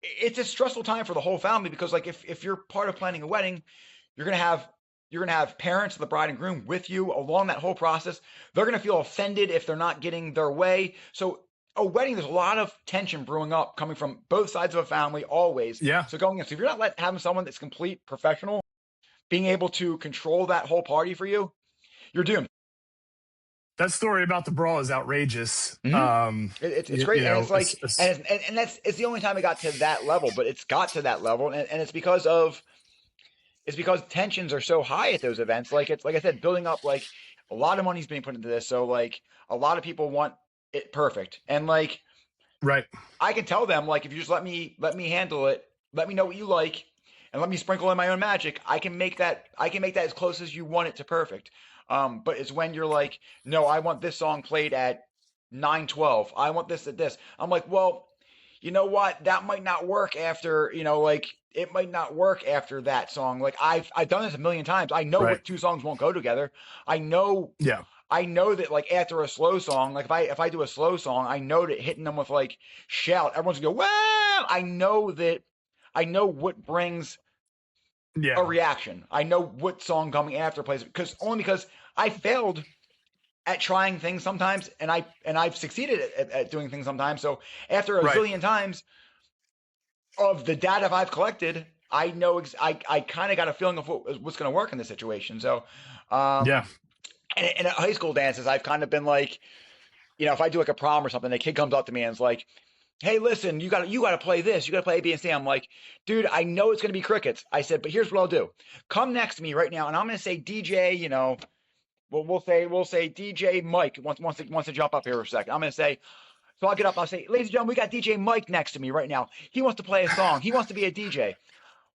it's a stressful time for the whole family because like if you're part of planning a wedding, you're gonna have parents of the bride and groom with you along that whole process. They're gonna feel offended if they're not getting their way. So a wedding, there's a lot of tension brewing up coming from both sides of a family always. Yeah. So going in, so if you're not having someone that's complete professional, being able to control that whole party for you, you're doomed. That story about the brawl is outrageous. Mm-hmm. It's great, and it's like, and that's it's the only time it got to that level, but it's got to that level, and it's because tensions are so high at those events. Like it's like I said, building up like A lot of money's being put into this, so like a lot of people want it perfect. And like Right. I can tell them like if you just let me handle it, let me know what you like, and let me sprinkle in my own magic. I can make that as close as you want it to perfect. But it's when you're like, no, I want this song played at 9:12. I want this at this. I'm like, well, you know what? That might not work after, like it might not work after that song. Like I've done this a million times. I know Right. what two songs won't go together. I know Yeah. I know that like after a slow song, like if I do a slow song, I know that hitting them with like shout, everyone's gonna go, wow. I know what brings a Yeah. reaction. I know what song coming after plays because I failed at trying things sometimes and I've succeeded at doing things sometimes. So after a Right. zillion times of the data I've collected, I know I kind of got a feeling of what's going to work in this situation. So, Yeah. and at high school dances, I've kind of been like, if I do like a prom or something, the kid comes up to me and is like, "Hey, listen, you got to play this. You got to play A, B, and C." I'm like, "Dude, I know it's going to be crickets." I said, "But here's what I'll do. Come next to me right now, and I'm going to say DJ. We'll say DJ Mike wants to jump up here for a second. I'm going to say." So I'll get up. I'll say, "Ladies and gentlemen, we got DJ Mike next to me right now. He wants to play a song. He wants to be a DJ.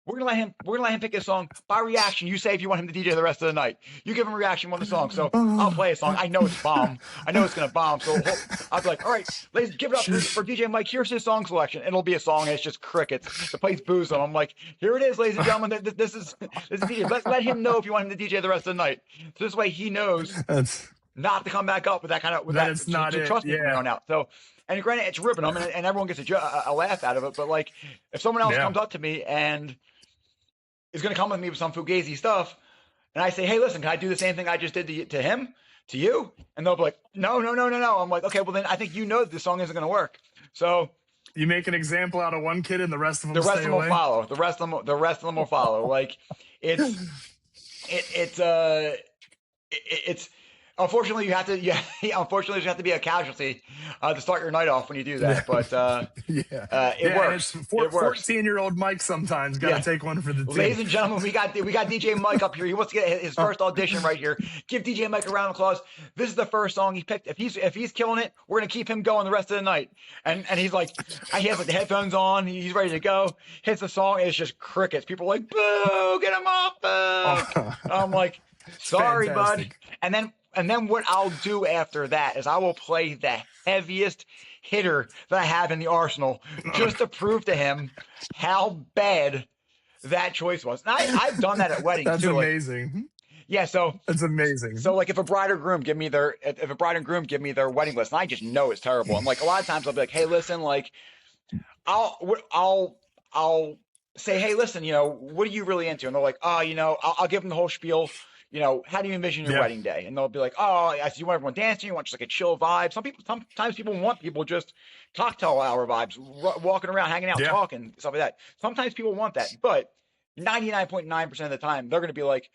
We're gonna let him pick a song by reaction. You say if you want him to DJ the rest of the night. You give him a reaction on the song. So I'll play a song. I know it's bomb. I know it's gonna bomb. So I'll be like, all right, ladies, give it up for DJ Mike. Here's his song selection. It'll be a song and it's just crickets. The place boos him. I'm like, here it is, ladies and gentlemen. This is DJ. Let him know if you want him to DJ the rest of the night. So this way he knows That's not to come back up with that kind of with that. that It's not to it. trust me from here Yeah. on out. So and granted, it's ripping them and everyone gets a laugh out of it. But like if someone else Yeah. comes up to me and is going to come with me with some fugazi stuff, and I say, "Hey, listen, can I do the same thing I just did to him, to you?" And they'll be like, "No, no, no, no, no." I'm like, "Okay, well then I think you know that this song isn't going to work." So You make an example out of one kid, and the rest of the them rest of stay them will away. follow. The rest of them will follow. Like it's it's unfortunately you have to yeah unfortunately you have to be a casualty to start your night off when you do Yeah. that. But Yeah. it Yeah. And it's works. It works. 14-year-old Mike sometimes got to Yeah. take one for the team. Ladies and gentlemen, we got DJ Mike up here. He wants to get his first audition right here. Give DJ Mike a round of applause. This is the first song he picked. If he's killing it, we're gonna keep him going the rest of the night. And he's like, he has like the headphones on. He's ready to go. Hits the song. It's just crickets. People are like, boo, get him off, boo. I'm like, It's sorry, bud. fantastic. And then what I'll do after that is I will play the heaviest hitter that I have in the arsenal just to prove to him how bad that choice was. And I've done that at weddings That's too. Like, amazing. yeah, so That's amazing. like if a bride or groom give me their if a bride and groom give me their wedding list, and I just know it's terrible. And like a lot of times I'll be like, hey, listen, like I'll say, hey, listen, what are you really into? And they're like, oh, I'll give them the whole spiel. How do you envision your Yeah. wedding day? And they'll be like, oh, I see you want everyone dancing, you want just like a chill vibe. Sometimes people want people just cocktail hour vibes, walking around, hanging out, Yeah. talking, stuff like that. Sometimes people want that, but 99.9% of the time, they're going to be like,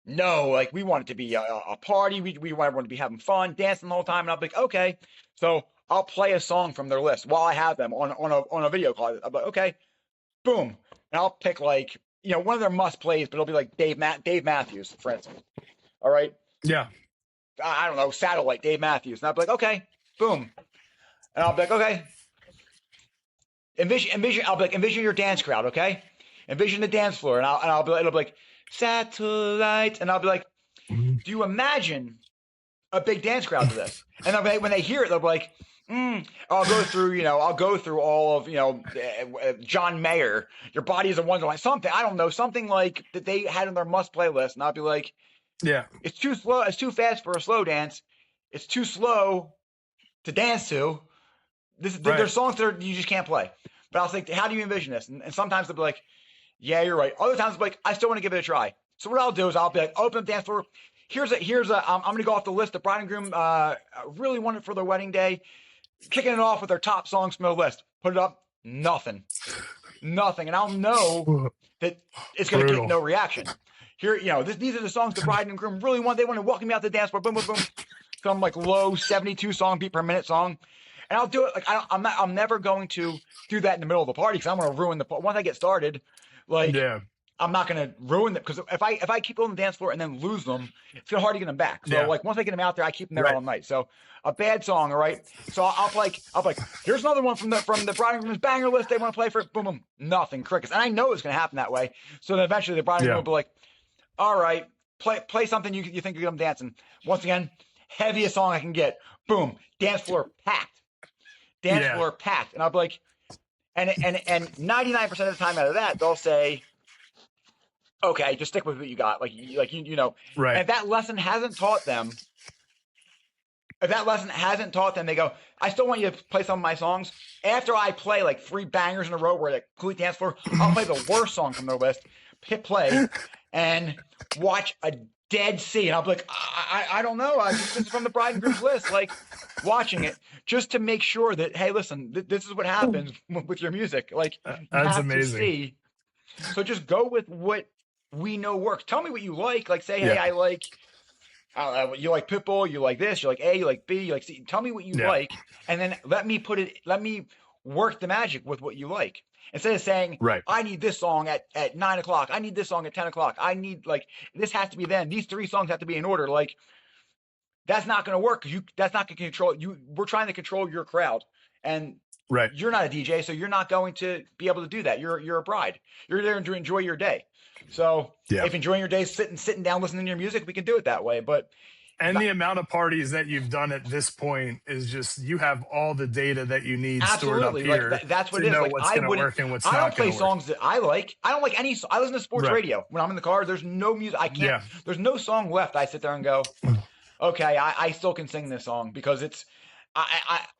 no, like we want it to be a party. We want everyone to be having fun, dancing the whole time. And I'll be like, okay. So I'll play a song from their list while I have them on a video call. I'll be like, okay, boom. And I'll pick like, one of their must plays, but it'll be like Dave Matthews, for instance. All right. Yeah. I don't know, Satellite, Dave Matthews. And I'll be like, okay, boom. And I'll be like, okay. I'll be like, envision your dance crowd, okay? Envision the dance floor. And I'll be like, it'll be like, Satellite. And I'll be like, Mhm. do you imagine a big dance crowd to this? And when they hear it, they'll be like, I'll go through all of, John Mayer, Your Body is a Wonderland, something, I don't know, something like that they had on their must play list. And I'll be like, Yeah. it's too slow. It's too fast for a slow dance. It's too slow to dance to. Right. There's songs that you just can't play. But I'll think, how do you envision this? And sometimes they'll be like, yeah, you're right. Other times they'll be like, I still want to give it a try. So what I'll do is I'll be like, open up dance floor. I'm going to go off the list. The bride and groom really want it for their wedding day. Kicking it off with their top songs from the list. Put it up. Nothing. And I'll know that it's going to get no reaction. Here, these are the songs the bride and groom really want. They want to welcome me out to the dance floor. Boom, boom, boom. Some like low 72 song beat per minute song. And I'll do it like I'm never going to do that in the middle of the party because I'm going to ruin the once I get started. Like Yeah. I'm not gonna ruin them because if I keep them on the dance floor and then lose them, it's gonna hard to get them back. So Yeah. like once I get them out there, I keep them there Right. all night. So a bad song, all right. So I'll be like, here's another one from the Bride and Groom's banger list. They want to play for it. Boom, boom, nothing, crickets. And I know it's gonna happen that way. So then eventually the Bride and Groom Yeah. will be like, all right, play something you think you get them dancing. Once again, heaviest song I can get. Boom, dance floor packed, dance Yeah. floor packed, and I'll be like, and 99% of the time out of that they'll say, okay, just stick with what you got. And Right. if that lesson hasn't taught them, they go, I still want you to play some of my songs. After I play like three bangers in a row where like complete dance floor, I'll play the worst song from their list, hit play, and watch a dead sea. And I'll be like, I don't know. This is from the Bride and Groom's list. Like watching it just to make sure that, hey, listen, this is what happens with your music. Like you That's have to amazing. see. So just go with what we know works. Tell me what you like. Like say, hey, Yeah. I like you like Pitbull, you like this, you like A, you like B, you like C. Tell me what you Yeah. like, and then let me work the magic with what you like. Instead of saying, Right. I need this song at 9 o'clock, I need this song at 10 o'clock, I need like this has to be then. These three songs have to be in order. Like that's not going to work because that's not going to control you. We're trying to control your crowd, and Right. you're not a DJ, so you're not going to be able to do that. You're a bride. You're there to enjoy your day. So Yeah. if enjoying your day is sitting down listening to your music, we can do it that way. But And the amount of parties that you've done at this point is just you have all the data that you need stored up absolutely, here that's what to it is. know Like what's going to work and what's I don't not play going to work. songs that I like. I don't like any. I listen to sports Right. radio when I'm in the car. There's no music. I can't. Yeah. There's no song left. I sit there and go, okay, I still can sing this song because it's.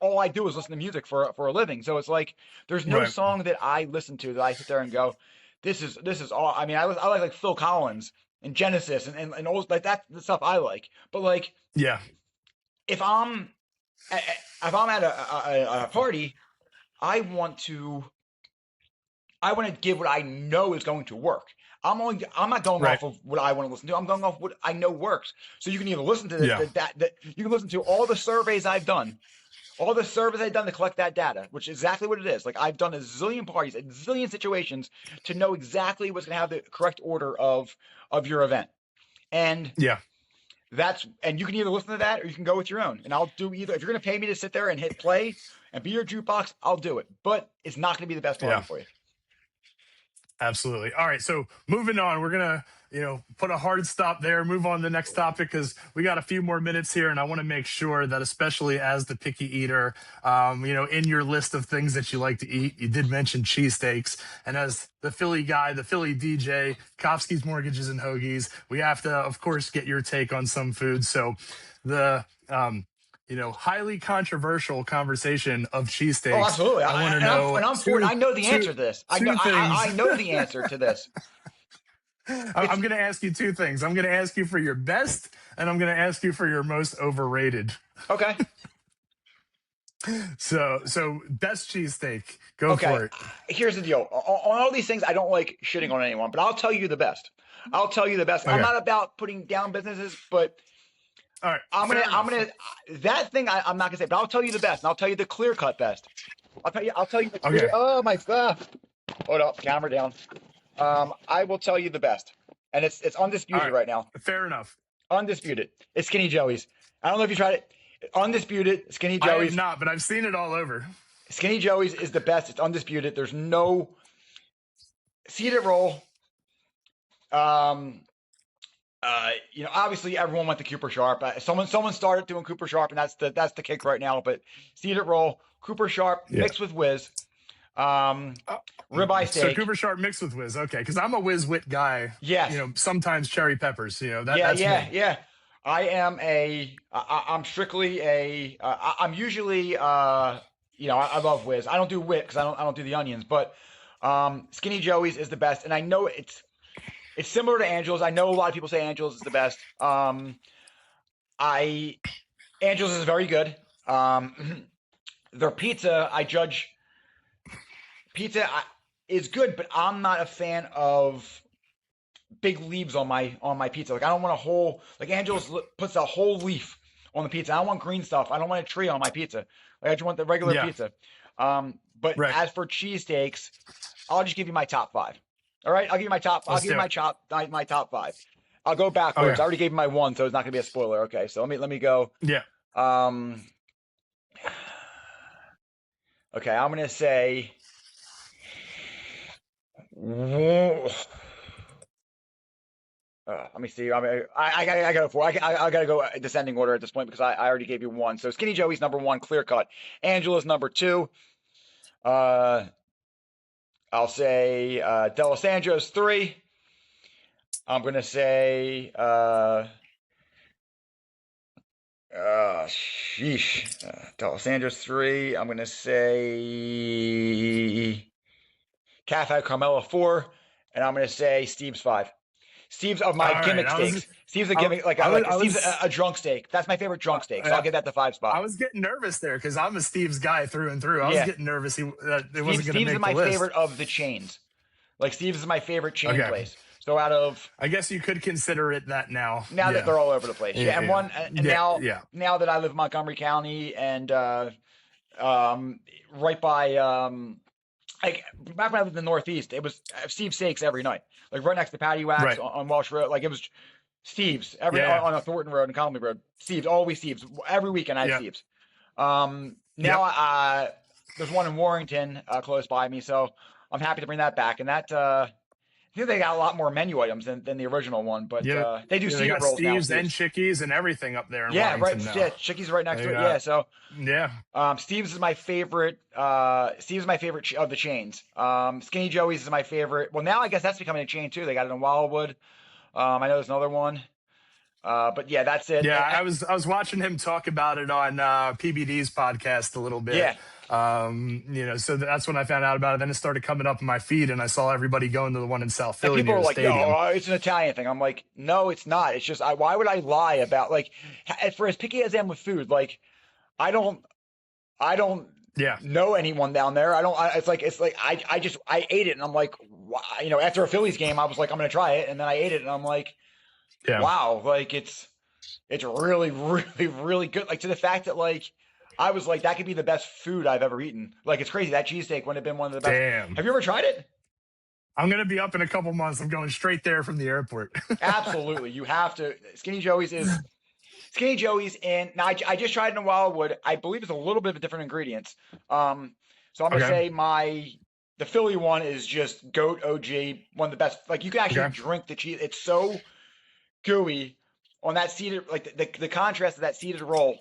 All I do is listen to music for a living. So it's like there's no Right. song that I listen to that I sit there and go, this is all. I mean, I like Phil Collins and Genesis and all like that's the stuff I like. But like Yeah. if I'm at a party, I want to give what I know is going to work. I'm not going Right. off of what I want to listen to. I'm going off what I know works. So you can either listen to Yeah. that you can listen to all the surveys I've done. All the surveys I've done to collect that data, which is exactly what it is. Like I've done a zillion parties, a zillion situations to know exactly what's going to have the correct order of your event. And Yeah. you can either listen to that or you can go with your own. And I'll do either. If you're going to pay me to sit there and hit play and be your jukebox, I'll do it. But it's not going to be the best party Yeah. for you. Absolutely. All right. So moving on, we're going to, put a hard stop there, move on to the next topic because we got a few more minutes here. And I want to make sure that, especially as the picky eater, in your list of things that you like to eat, you did mention cheesesteaks. And as the Philly guy, the Philly DJ, Kofsky's Mortgages and Hoagies, we have to, of course, get your take on some food. So the, highly controversial conversation of Oh, cheesesteaks. absolutely. I want to know. And I'm for it. I know the answer to this. I know. Two things. I know the answer to this. I'm going to ask you two things. I'm going to ask you for your best, and I'm going to ask you for your most overrated. Okay. So best cheesesteak. Go for it. Here's the deal. On all these things, I don't like shitting on anyone, but I'll tell you the best. Okay. I'm not about putting down businesses, but All right. I'm fair gonna enough. that thing I'm not gonna say, but I'll tell you the best, and I'll tell you the clear cut best. I'll tell you the clear. Okay. Oh my stuff. Hold up, camera down. I will tell you the best, and it's undisputed right now. Fair enough. Undisputed. It's Skinny Joey's. I don't know if you tried it. Undisputed. Skinny I Joey's. have not, but I've seen it all over. Skinny Joey's is the best. It's undisputed. There's no seeded roll. Obviously everyone went to Cooper Sharp. Someone started doing Cooper Sharp, and that's the kick right now. But seeded roll, Cooper Sharp mixed with Whiz, ribeye steak. So Cooper Sharp mixed with Whiz. Okay, because I'm a Whiz Wit guy. Yes. Sometimes cherry peppers. That's me. Yeah. I'm strictly I'm usually I love Whiz. I don't do Wit because I don't do the onions, but Skinny Joey's is the best, and I know it's similar to Angel's. I know a lot of people say Angel's is the best. Angel's is very good. Their pizza, I judge. Pizza is good, but I'm not a fan of big leaves on my pizza. Like I don't want a whole, like Angel's puts a whole leaf on the pizza. I don't want green stuff. I don't want a tree on my pizza. Like I just want the regular pizza. But Right. as for cheesesteaks, I'll just give you my top 5. All right, I'll give you my top. I'll Let's give you do my it. my top five. I'll go backwards. Okay. I already gave you my one, so it's not gonna be a spoiler. Okay, so let me go. Yeah. Um, okay, I'm gonna say. Let me see. I gotta four. I gotta go descending order at this point because I already gave you one. So Skinny Joey's number one, clear cut. Angela's number two. Uh, I'll say D'Alessandro's three. I'm gonna say sheesh. D'Alessandro's three. I'm gonna say Cafe Carmella four, and I'm gonna say Steve's five. Steve's of All my right. gimmick steaks. Steve's a I, gimmick like I was, like I Steve's was, a drunk steak. That's my favorite drunk steak. So I'll give that the five I spot. was getting nervous there because I'm a Steve's guy through and through. I was Yeah, getting nervous that it wasn't going to Steve's is make the my list. favorite of the chains. Like Steve's is my favorite chain Okay. place. So out of I guess you could consider it that now. now that Yeah. they're all over the place, Yeah. yeah. And Yeah. one and Yeah. Yeah. now that I live in Montgomery County and um right by like back when I lived in the Northeast, it was Steve's Steaks every night, like right next to Patty Wax Right. on Walsh Road. Like it was Steve's every Yeah. on a Thornton Road and Conley Road. Steve's always Steve's every weekend. I had Yeah. Steve's. Yep. Now there's one in Warrington close by me, so I'm happy to bring that back. And that I think they got a lot more menu items than the original one, but Yeah. they do Yeah. They seated got rolls now. Steve's and Steve's. Chickies and everything up there in Yeah, right. Warrington now. Yeah, Chickies right next They to it. Yeah, got, so yeah. Steve's is my favorite. Steve's is my favorite of the chains. Skinny Joey's is my favorite. Well, now I guess that's becoming a chain too. They got it in Wildwood. I know there's another one. But yeah, that's it. Yeah, And, I was watching him talk about it on PBD's podcast a little bit. yeah, So that's when I found out about it. Then it started coming up in my feed, and I saw everybody going to the one in South and Philly people near are the like, "Yo, stadium. it's an Italian thing." I'm like, "No, it's not. It's just why would I lie about like for as picky as I am with food? Like, I don't, I don't Yeah, know anyone down there. I don't. It's like I ate it and I'm like, wow, after a Phillies game, I was like, I'm gonna try it, and then I ate it and I'm like, yeah, wow, like it's really, really, really good. Like to the fact that like I was like that could be the best food I've ever eaten. Like it's crazy that cheesesteak would have been one of the best. damn. Have you ever tried it? I'm gonna be up in a couple months. I'm going straight there from the airport. Absolutely, you have to. Skinny Joey's in. Now I just tried it in Wildwood. I believe it's a little bit of different ingredients. So I'm gonna Okay. say the Philly one is just goat OG, one of the best. Like you can actually Okay. drink the cheese. It's so gooey on that seeded, like the contrast of that seeded roll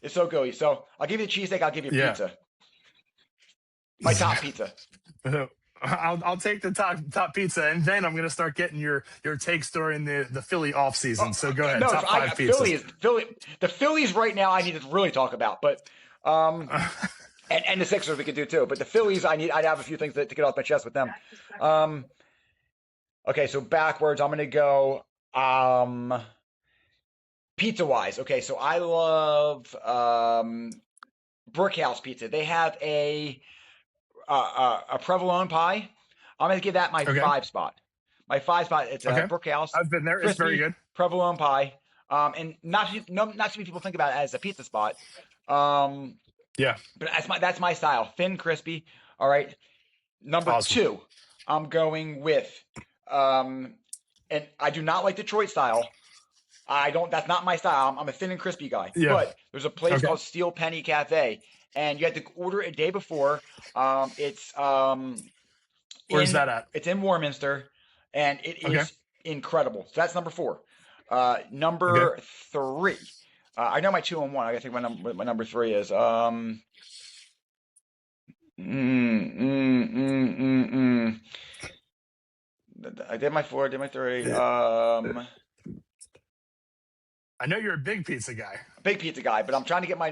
is so gooey. So I'll give you the cheesesteak. I'll give you Yeah. pizza. My top pizza. I'll take the top pizza, and then I'm gonna start getting your takes during the Philly off season. So go ahead, No, top five pizzas. The Phillies right now. I need to really talk about, but and the Sixers we could do too. But the Phillies, I'd have a few things to get off my chest with them. Okay, so backwards, I'm gonna go pizza wise. Okay, so I love Brickhouse Pizza. They have a provolone pie. I'm gonna give that my Okay. five spot. My five spot. It's a Okay. Brickhouse I've been there. It's very crispy good. provolone pie. And not too many people think about it as a pizza spot. Um, Yeah. but that's my style. Thin, crispy. All right. Number Awesome. two, I'm going with and I do not like Detroit style. I don't. That's not my style. I'm a thin and crispy guy. Yeah. But there's a place Okay. called Steel Penny Cafe, and you have to order it a day before. It's Where's that at? It's in Warminster, and it Okay. is incredible. So that's number four. Number Okay. three. I know my 2 and 1. I gotta think my number three is. I did my 4. I did my 3. I know you're a big pizza guy. Big pizza guy, but I'm trying to get my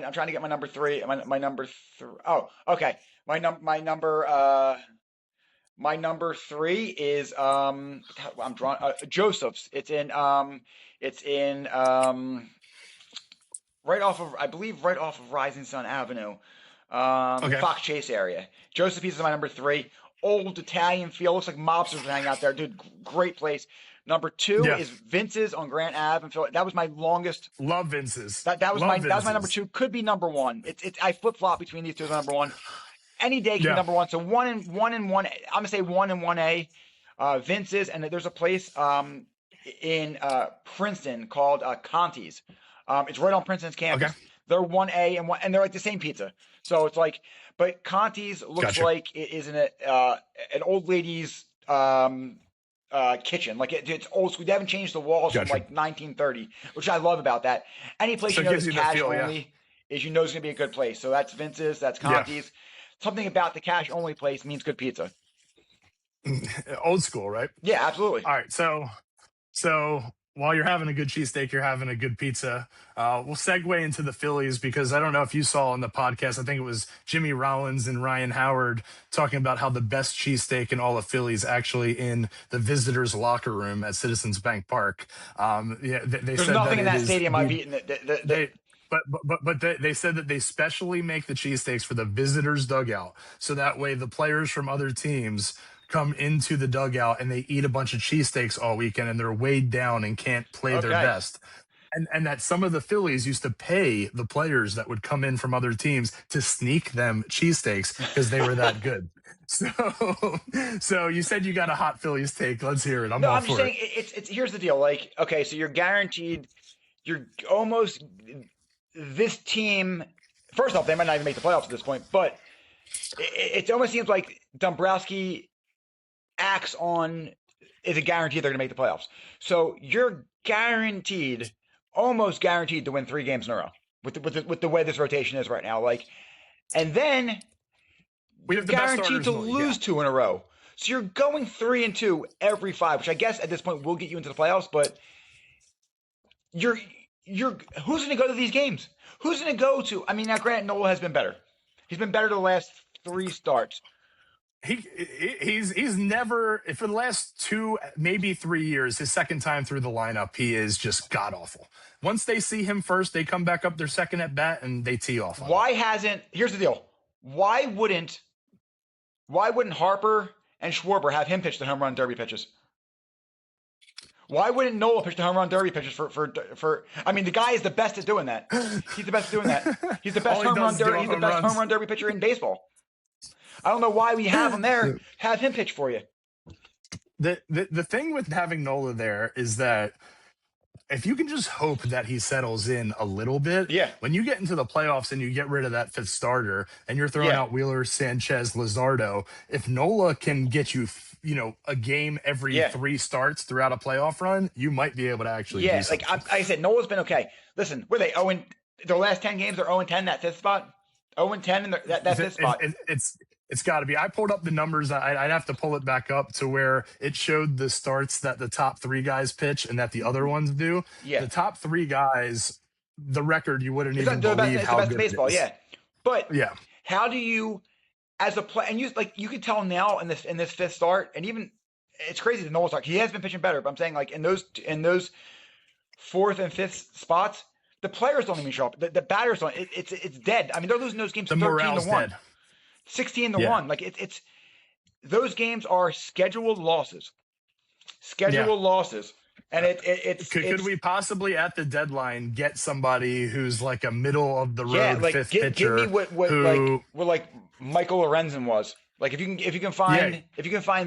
number 3. My number 3. Oh, okay. My number 3 is I'm drawn Joseph's. It's in right off of Rising Sun Avenue, Okay. Fox Chase area. Joseph Pizza is my number 3. Old Italian feel. Looks like mobsters would hang out there. Dude, great place. Number 2 Yeah. is Vince's on Grant Ave in Philly. That was my longest. Love Vince's. That was Love my number Vince's. 2. Could be number 1. It's I flip flop between these two as number 1. Any day can be Yeah. number 1. So 1 and 1. I'm gonna say 1 and 1A. Vince's, and there's a place in Princeton called Conti's. It's right on Princeton's Okay, campus. They're 1A and they're like the same pizza. So it's like, but Conti's looks gotcha. like it is an old lady's kitchen. Like it's old school. They haven't changed the walls from Gotcha. like 1930, which I love about that. Any place So you it know gives that's you the cash feel, yeah, only is it's going to be a good place. So that's Vince's, that's yeah. Conti's. Something about the cash only place means good pizza. Old school, right? Yeah, absolutely. All right, so while you're having a good cheesesteak, you're having a good pizza. We'll segue into the Phillies because I don't know if you saw on the podcast. I think it was Jimmy Rollins and Ryan Howard talking about how the best cheesesteak in all of Philly is actually in the visitors' locker room at Citizens Bank Park. Yeah, they There's said that nothing in it that is stadium I've eaten. they. But they said that they specially make the cheesesteaks for the visitors' dugout, so that way the players from other teams come into the dugout and they eat a bunch of cheesesteaks all weekend and they're weighed down and can't play their Okay. best. And that some of the Phillies used to pay the players that would come in from other teams to sneak them cheesesteaks because they were that good. So, so you said you got a hot Phillies take. Let's hear it. I'm No, all I'm just for it. saying it's here's the deal. Like, okay, so you're guaranteed you're almost this team. First off, they might not even make the playoffs at this point, but it almost seems like Dombrowski acts on is a guarantee they're going to make the playoffs. So you're guaranteed, almost guaranteed to win 3 games in a row with the way this rotation is right now. Like, and then We you're have the best guaranteed starters to in the league. Yeah. lose 2 in a row. So you're going 3-2 every 5, which I guess at this point will get you into the playoffs. But you're you're who's going to go to these games? Who's going to go to? I mean, now Grant Nola has been better. He's been better the last 3 starts. He's never for the last 2 maybe 3 years, his second time through the lineup, he is just god awful. Once they see him first, they come back up their second at bat and they tee off on him. Why hasn't? Here's the deal. Why wouldn't Harper and Schwarber have him pitch the home run derby pitches? Why wouldn't Nola pitch the home run derby pitches for? I mean, the guy is the best at doing that. He's the best at doing that. He's the best All he home does run is give derby. up He's the home best runs. home run derby pitcher in baseball. I don't know why we have him there. Have him pitch for you. The thing with having Nola there is that if you can just hope that he settles in a little bit, Yeah. when you get into the playoffs and you get rid of that fifth starter and you're throwing Yeah. out Wheeler, Sanchez, Luzardo, if Nola can get you, a game every Yeah. 3 starts throughout a playoff run, you might be able to actually do Yeah. something. Like I said, Nola's been okay. Listen, were they 0 their last 10 games? They're 0-10 that fifth spot. 0-10 in that fifth spot. It's got to be. I pulled up the numbers. I'd have to pull it back up to where it showed the starts that the top 3 guys pitch and that the other ones do. Yeah. The top 3 guys, the record, you wouldn't even It's believe the how best good in baseball. it is. Yeah. But Yeah. how do you, as a play, and you can tell now in this fifth start, and even it's crazy the Nola start. He has been pitching better, but I'm saying like in those fourth and fifth spots, the players don't even show up. The batters don't. It's dead. I mean, they're losing those games The 13 to morale's 1, dead. 16 to Yeah. 1. Like it's those games are scheduled losses. Yeah. Scheduled losses. And it's Could we possibly at the deadline get somebody who's like a middle of the road yeah, like fifth give pitcher me what who like Michael Lorenzen was. Like if you can find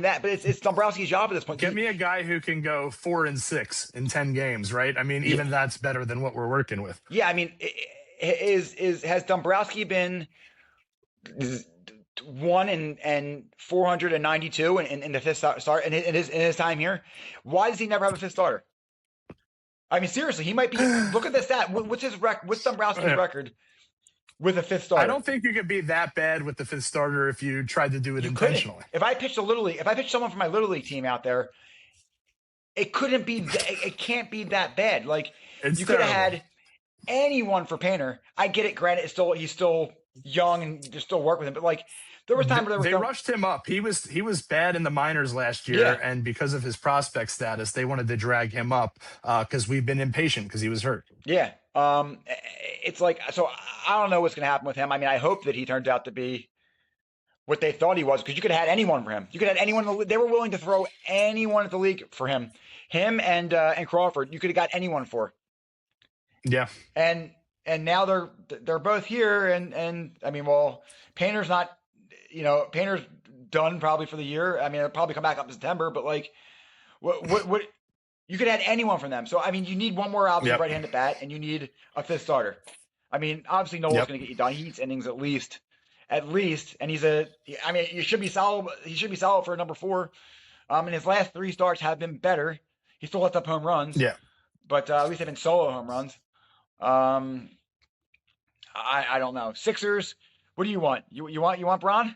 that, but it's Dombrowski's job at this point. get me a guy who can go 4-6 in 10 games, right? I mean, even that's better than what we're working with. Yeah, I mean, has Dombrowski been 1-492 in the fifth start in his time here? Why does he never have a fifth starter? I mean, seriously, he might be. Look at this stat. What's his record? What's Dombrowski's record with a fifth starter? I don't think you could be that bad with the fifth starter if you tried to do it intentionally. If I pitched someone from my little league team out there, it couldn't be. It can't be that bad. Like It's you could have terrible. had anyone for Painter. I get it. Granted, he's still young and just still work with him. But like there was time where They rushed him up. He was bad in the minors last year, Yeah. and because of his prospect status, they wanted to drag him up because we've been impatient because he was hurt. Yeah. It's like so. I don't know what's going to happen with him. I mean, I hope that he turns out to be what they thought he was because you could have had anyone for him. You could have had anyone. They were willing to throw anyone at the league for him. Him and Crawford. You could have got anyone for. Yeah. And now they're both here. And I mean, well, Painter's not. Painter's done probably for the year. I mean, it'll probably come back up in September, but like, what you could add anyone from them. So I mean, you need one more obviously Yep. right-handed bat, and you need a fifth starter. I mean, obviously Noel's Yep. going to get you done. He eats innings at least, and he's a. I mean, you should be solid. He should be solid for a number four. And his last three starts have been better. He still lets up home runs, Yeah. but at least they've been solo home runs. Um, I don't know. Sixers. What do you want? You want Braun?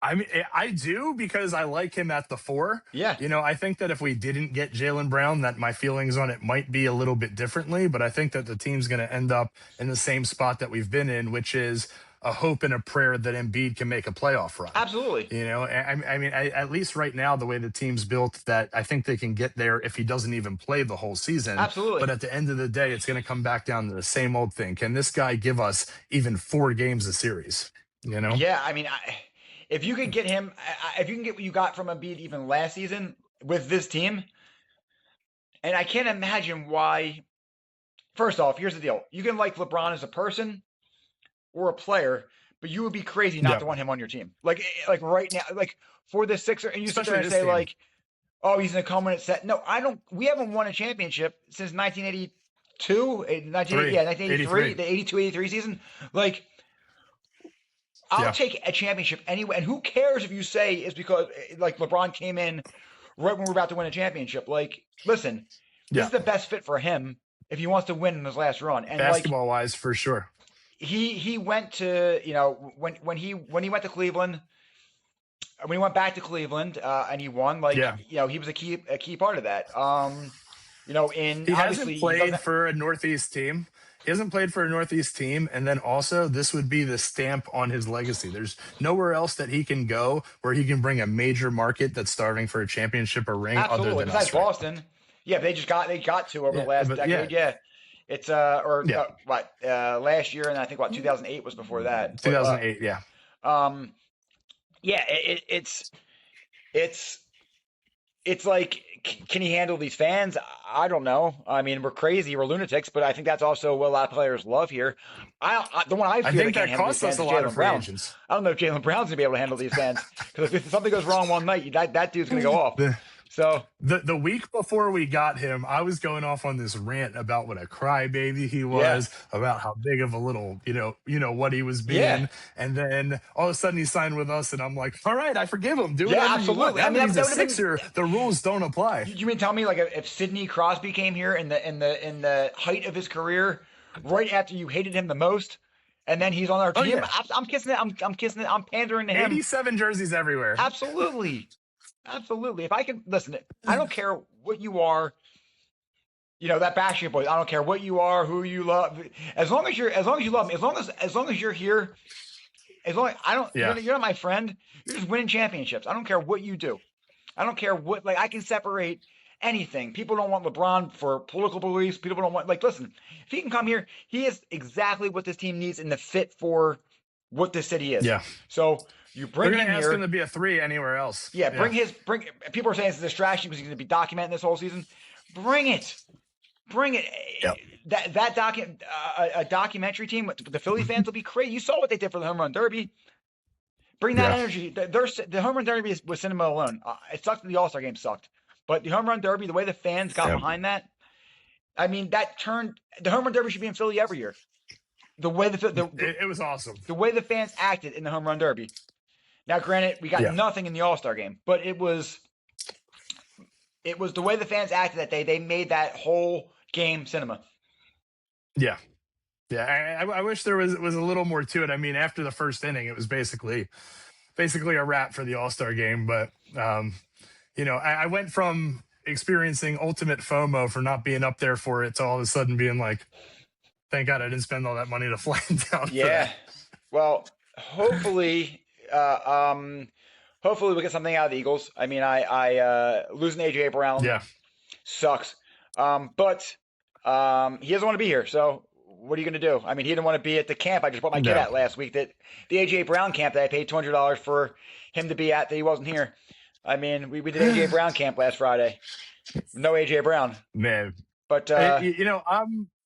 I mean, I do because I like him at the 4. Yeah, I think that if we didn't get Jaylen Brown, that my feelings on it might be a little bit differently. But I think that the team's going to end up in the same spot that we've been in, which is a hope and a prayer that Embiid can make a playoff run. absolutely. At least right now, the way the team's built, that I think they can get there if he doesn't even play the whole season. Absolutely. But at the end of the day, it's going to come back down to the same old thing. Can this guy give us even 4 games a series? Yeah, I mean, if you could get him, if you can get what you got from Embiid even last season with this team, and I can't imagine why. First off, here's the deal: you can like LeBron as a person or a player, but you would be crazy not Yeah. to want him on your team. Like right now, like for the Sixer, and you sit there Especially and this say team. like, "Oh, he's an incumbent set." No, I don't. We haven't won a championship since 1982, 1983, the 82-83 season. Like, I'll Yeah. take a championship anyway. And who cares if you say it's because like LeBron came in right when we're about to win a championship? Like, listen, this Yeah. is the best fit for him if he wants to win in his last run. And like Basketball wise, for sure. he went to when he went to Cleveland, when he went back to Cleveland and he won, like Yeah. he was a key part of that. In He hasn't obviously played for a Northeast team. He hasn't played for a Northeast team. And then also, this would be the stamp on his legacy. There's nowhere else that he can go where he can bring a major market that's starving for a championship or ring absolutely other than besides us. Right Boston. Yeah, they got to over the last decade. Yeah. It's last year, and I think 2008 was before that. 2008, yeah. Yeah, it's like, can he handle these fans? I don't know. I mean, we're crazy, we're lunatics, but I think that's also what a lot of players love here. The one I I fear think that can't that handle these costs fans us a is lot Jaylen of free Brown. agents. I don't know if Jaylen Brown's gonna be able to handle these fans because if something goes wrong one night, that dude's gonna go off. So the week before we got him, I was going off on this rant about what a crybaby he was, about how big of a little, what he was being. Yeah. And then all of a sudden he signed with us, and I'm like, all right, I forgive him. Do Yeah, whatever you want. absolutely. I mean, He's that a would've been- Sixer. The rules don't apply. You mean tell me like if Sidney Crosby came here in the height of his career, right after you hated him the most, and then he's on our team? Oh, yeah. I'm kissing it. I'm kissing it. I'm pandering to him. 87 jerseys everywhere. Absolutely. If I can listen, I don't care what you are. That Backstreet Boys. I don't care what you are, who you love. As long as you love me. As long as you're here. Yeah. You're not my friend. You're just winning championships. I don't care what you do. I don't care what. Like, I can separate anything. People don't want LeBron for political beliefs. People don't want. Like, listen, if he can come here, he is exactly what this team needs in the fit for what this city is. Yeah. So you bring They're him going to ask here. him to be a 3 anywhere else. Yeah, bring. People are saying it's a distraction because he's going to be documenting this whole season. Bring it. Yep. A documentary team. The Philly fans will be crazy. You saw what they did for the home run derby. Bring that energy. The home run derby was cinema alone. It sucked that the All-Star game sucked, but the home run derby, the way the fans got behind that, I mean, that turned the home run derby should be in Philly every year. The way it was awesome. The way the fans acted in the home run derby. Now, granted, we got nothing in the All-Star game, but it was the way the fans acted that day. They made that whole game cinema. Yeah. Yeah. I wish there was a little more to it. I mean, after the first inning, it was basically a wrap for the All-Star game. But, I went from experiencing ultimate FOMO for not being up there for it to all of a sudden being like, thank God I didn't spend all that money to fly down. Yeah. Well, hopefully we get something out of the Eagles. I mean, I losing AJ Brown sucks. But he doesn't want to be here. So what are you going to do? I mean, he didn't want to be at the camp I just brought my kid at last week. That the AJ Brown camp that I paid $200 for him to be at, that he wasn't here. I mean, we did AJ Brown camp last Friday. No AJ Brown. Man. But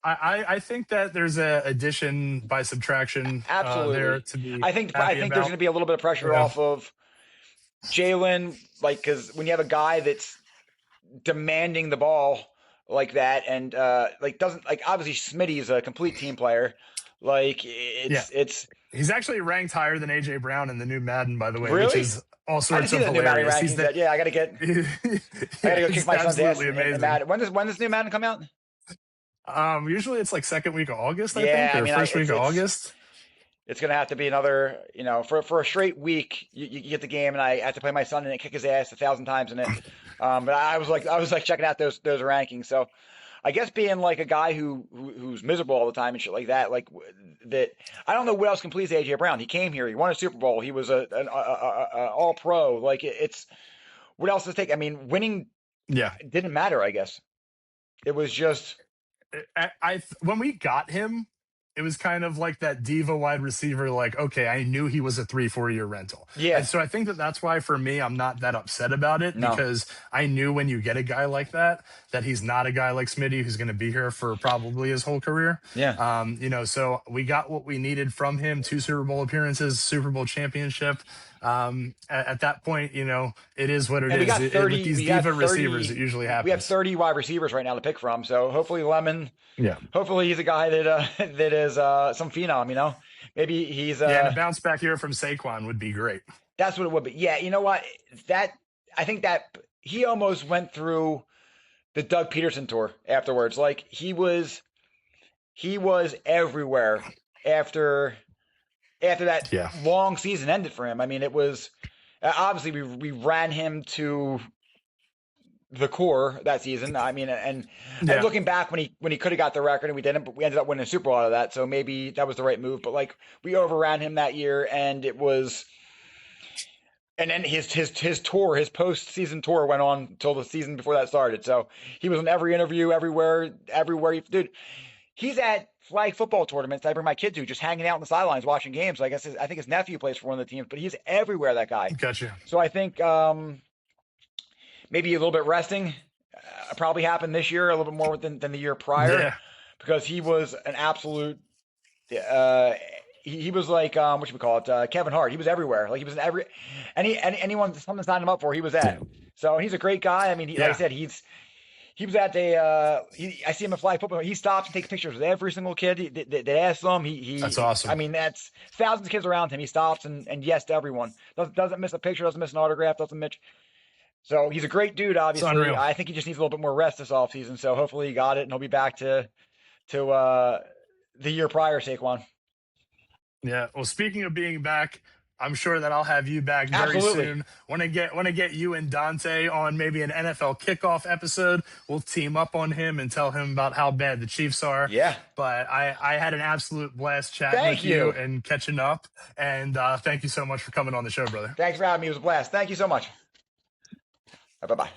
I think that there's a addition by subtraction there Absolutely. to be I happy think there's going about. to be a little bit of pressure Yeah. off of Jalen, like because when you have a guy that's demanding the ball like that, and like doesn't like obviously Smitty's a complete team player. Like Yeah. it's He's actually ranked higher than AJ Brown in the new Madden, by the way, which really. is all I didn't sorts see of that new Madden hilarious. He's rankings the yet. Yeah, I yeah, gotta go kick it's my son's ass absolutely in amazing. Madden. When does new Madden come out? Usually it's like second week of August, I think, Yeah, I or mean, first week of August. it's gonna have to be another, for a straight week. You get the game, and I have to play my son in it, kick his ass 1,000 times in it. But I was like checking out those rankings. So I guess being like a guy who's miserable all the time and shit like that, that I don't know what else can please AJ Brown. He came here, he won a Super Bowl, he was an All Pro. Like it's what else does it take? I mean, winning Yeah. didn't matter. I guess it was just When we got him, it was kind of like that diva wide receiver. Like, okay, I knew he was a 3-4 year rental, yeah, and so I think that that's why for me, I'm not that upset about it no, because I knew when you get a guy like that, that he's not a guy like Smitty who's going to be here for probably his whole career. yeah. So we got what we needed from him: 2 Super Bowl appearances, Super Bowl championship. At that point, it is what it And is. With these diva receivers, it usually we have happens. 30 wide receivers right now to pick from. So hopefully Lemon, Yeah. hopefully he's a guy that that is some phenom. Maybe he's Yeah, and a bounce back here from Saquon would be great. that's what it would be. Yeah, you know what? That I think that he almost went through the Doug Peterson tour afterwards. Like he was everywhere after that Yeah. long season ended for him. I mean, it was obviously we ran him to the core that season. I mean, and Yeah. looking back when he could have got the record and we didn't, but we ended up winning a Super Bowl out of that. So maybe that was the right move. But like we overran him that year, and it was. And then his tour, his postseason tour, went on until the season before that started. So he was in every interview, everywhere. Dude, he's at flag football tournaments that I bring my kid to, just hanging out on the sidelines watching games. So I think his nephew plays for one of the teams, but he's everywhere. That guy. Gotcha. So I think maybe a little bit resting probably happened this year a little bit more than the year prior, Yeah. because he was an absolute. He was like what should we call it? Kevin Hart. He was everywhere. Like he was in anyone someone signed him up for, he was at. Yeah. So he's a great guy. I mean, like I said, he was at the. I see him at flag football. He stops and takes pictures with every single kid that asks him. That's awesome. I mean, that's thousands of kids around him. He stops and yes to everyone. Doesn't miss a picture. Doesn't miss an autograph. Doesn't miss. So he's a great dude. Obviously, I think he just needs a little bit more rest this offseason. So hopefully he got it and he'll be back to the year prior Saquon. Yeah. Well, speaking of being back, I'm sure that I'll have you back very Absolutely. soon. When I get you and Dante on maybe an NFL kickoff episode, we'll team up on him and tell him about how bad the Chiefs are. Yeah. But I had an absolute blast chatting with you and catching up. And thank you so much for coming on the show, brother. Thanks for having me. It was a blast. Thank you so much. Bye-bye.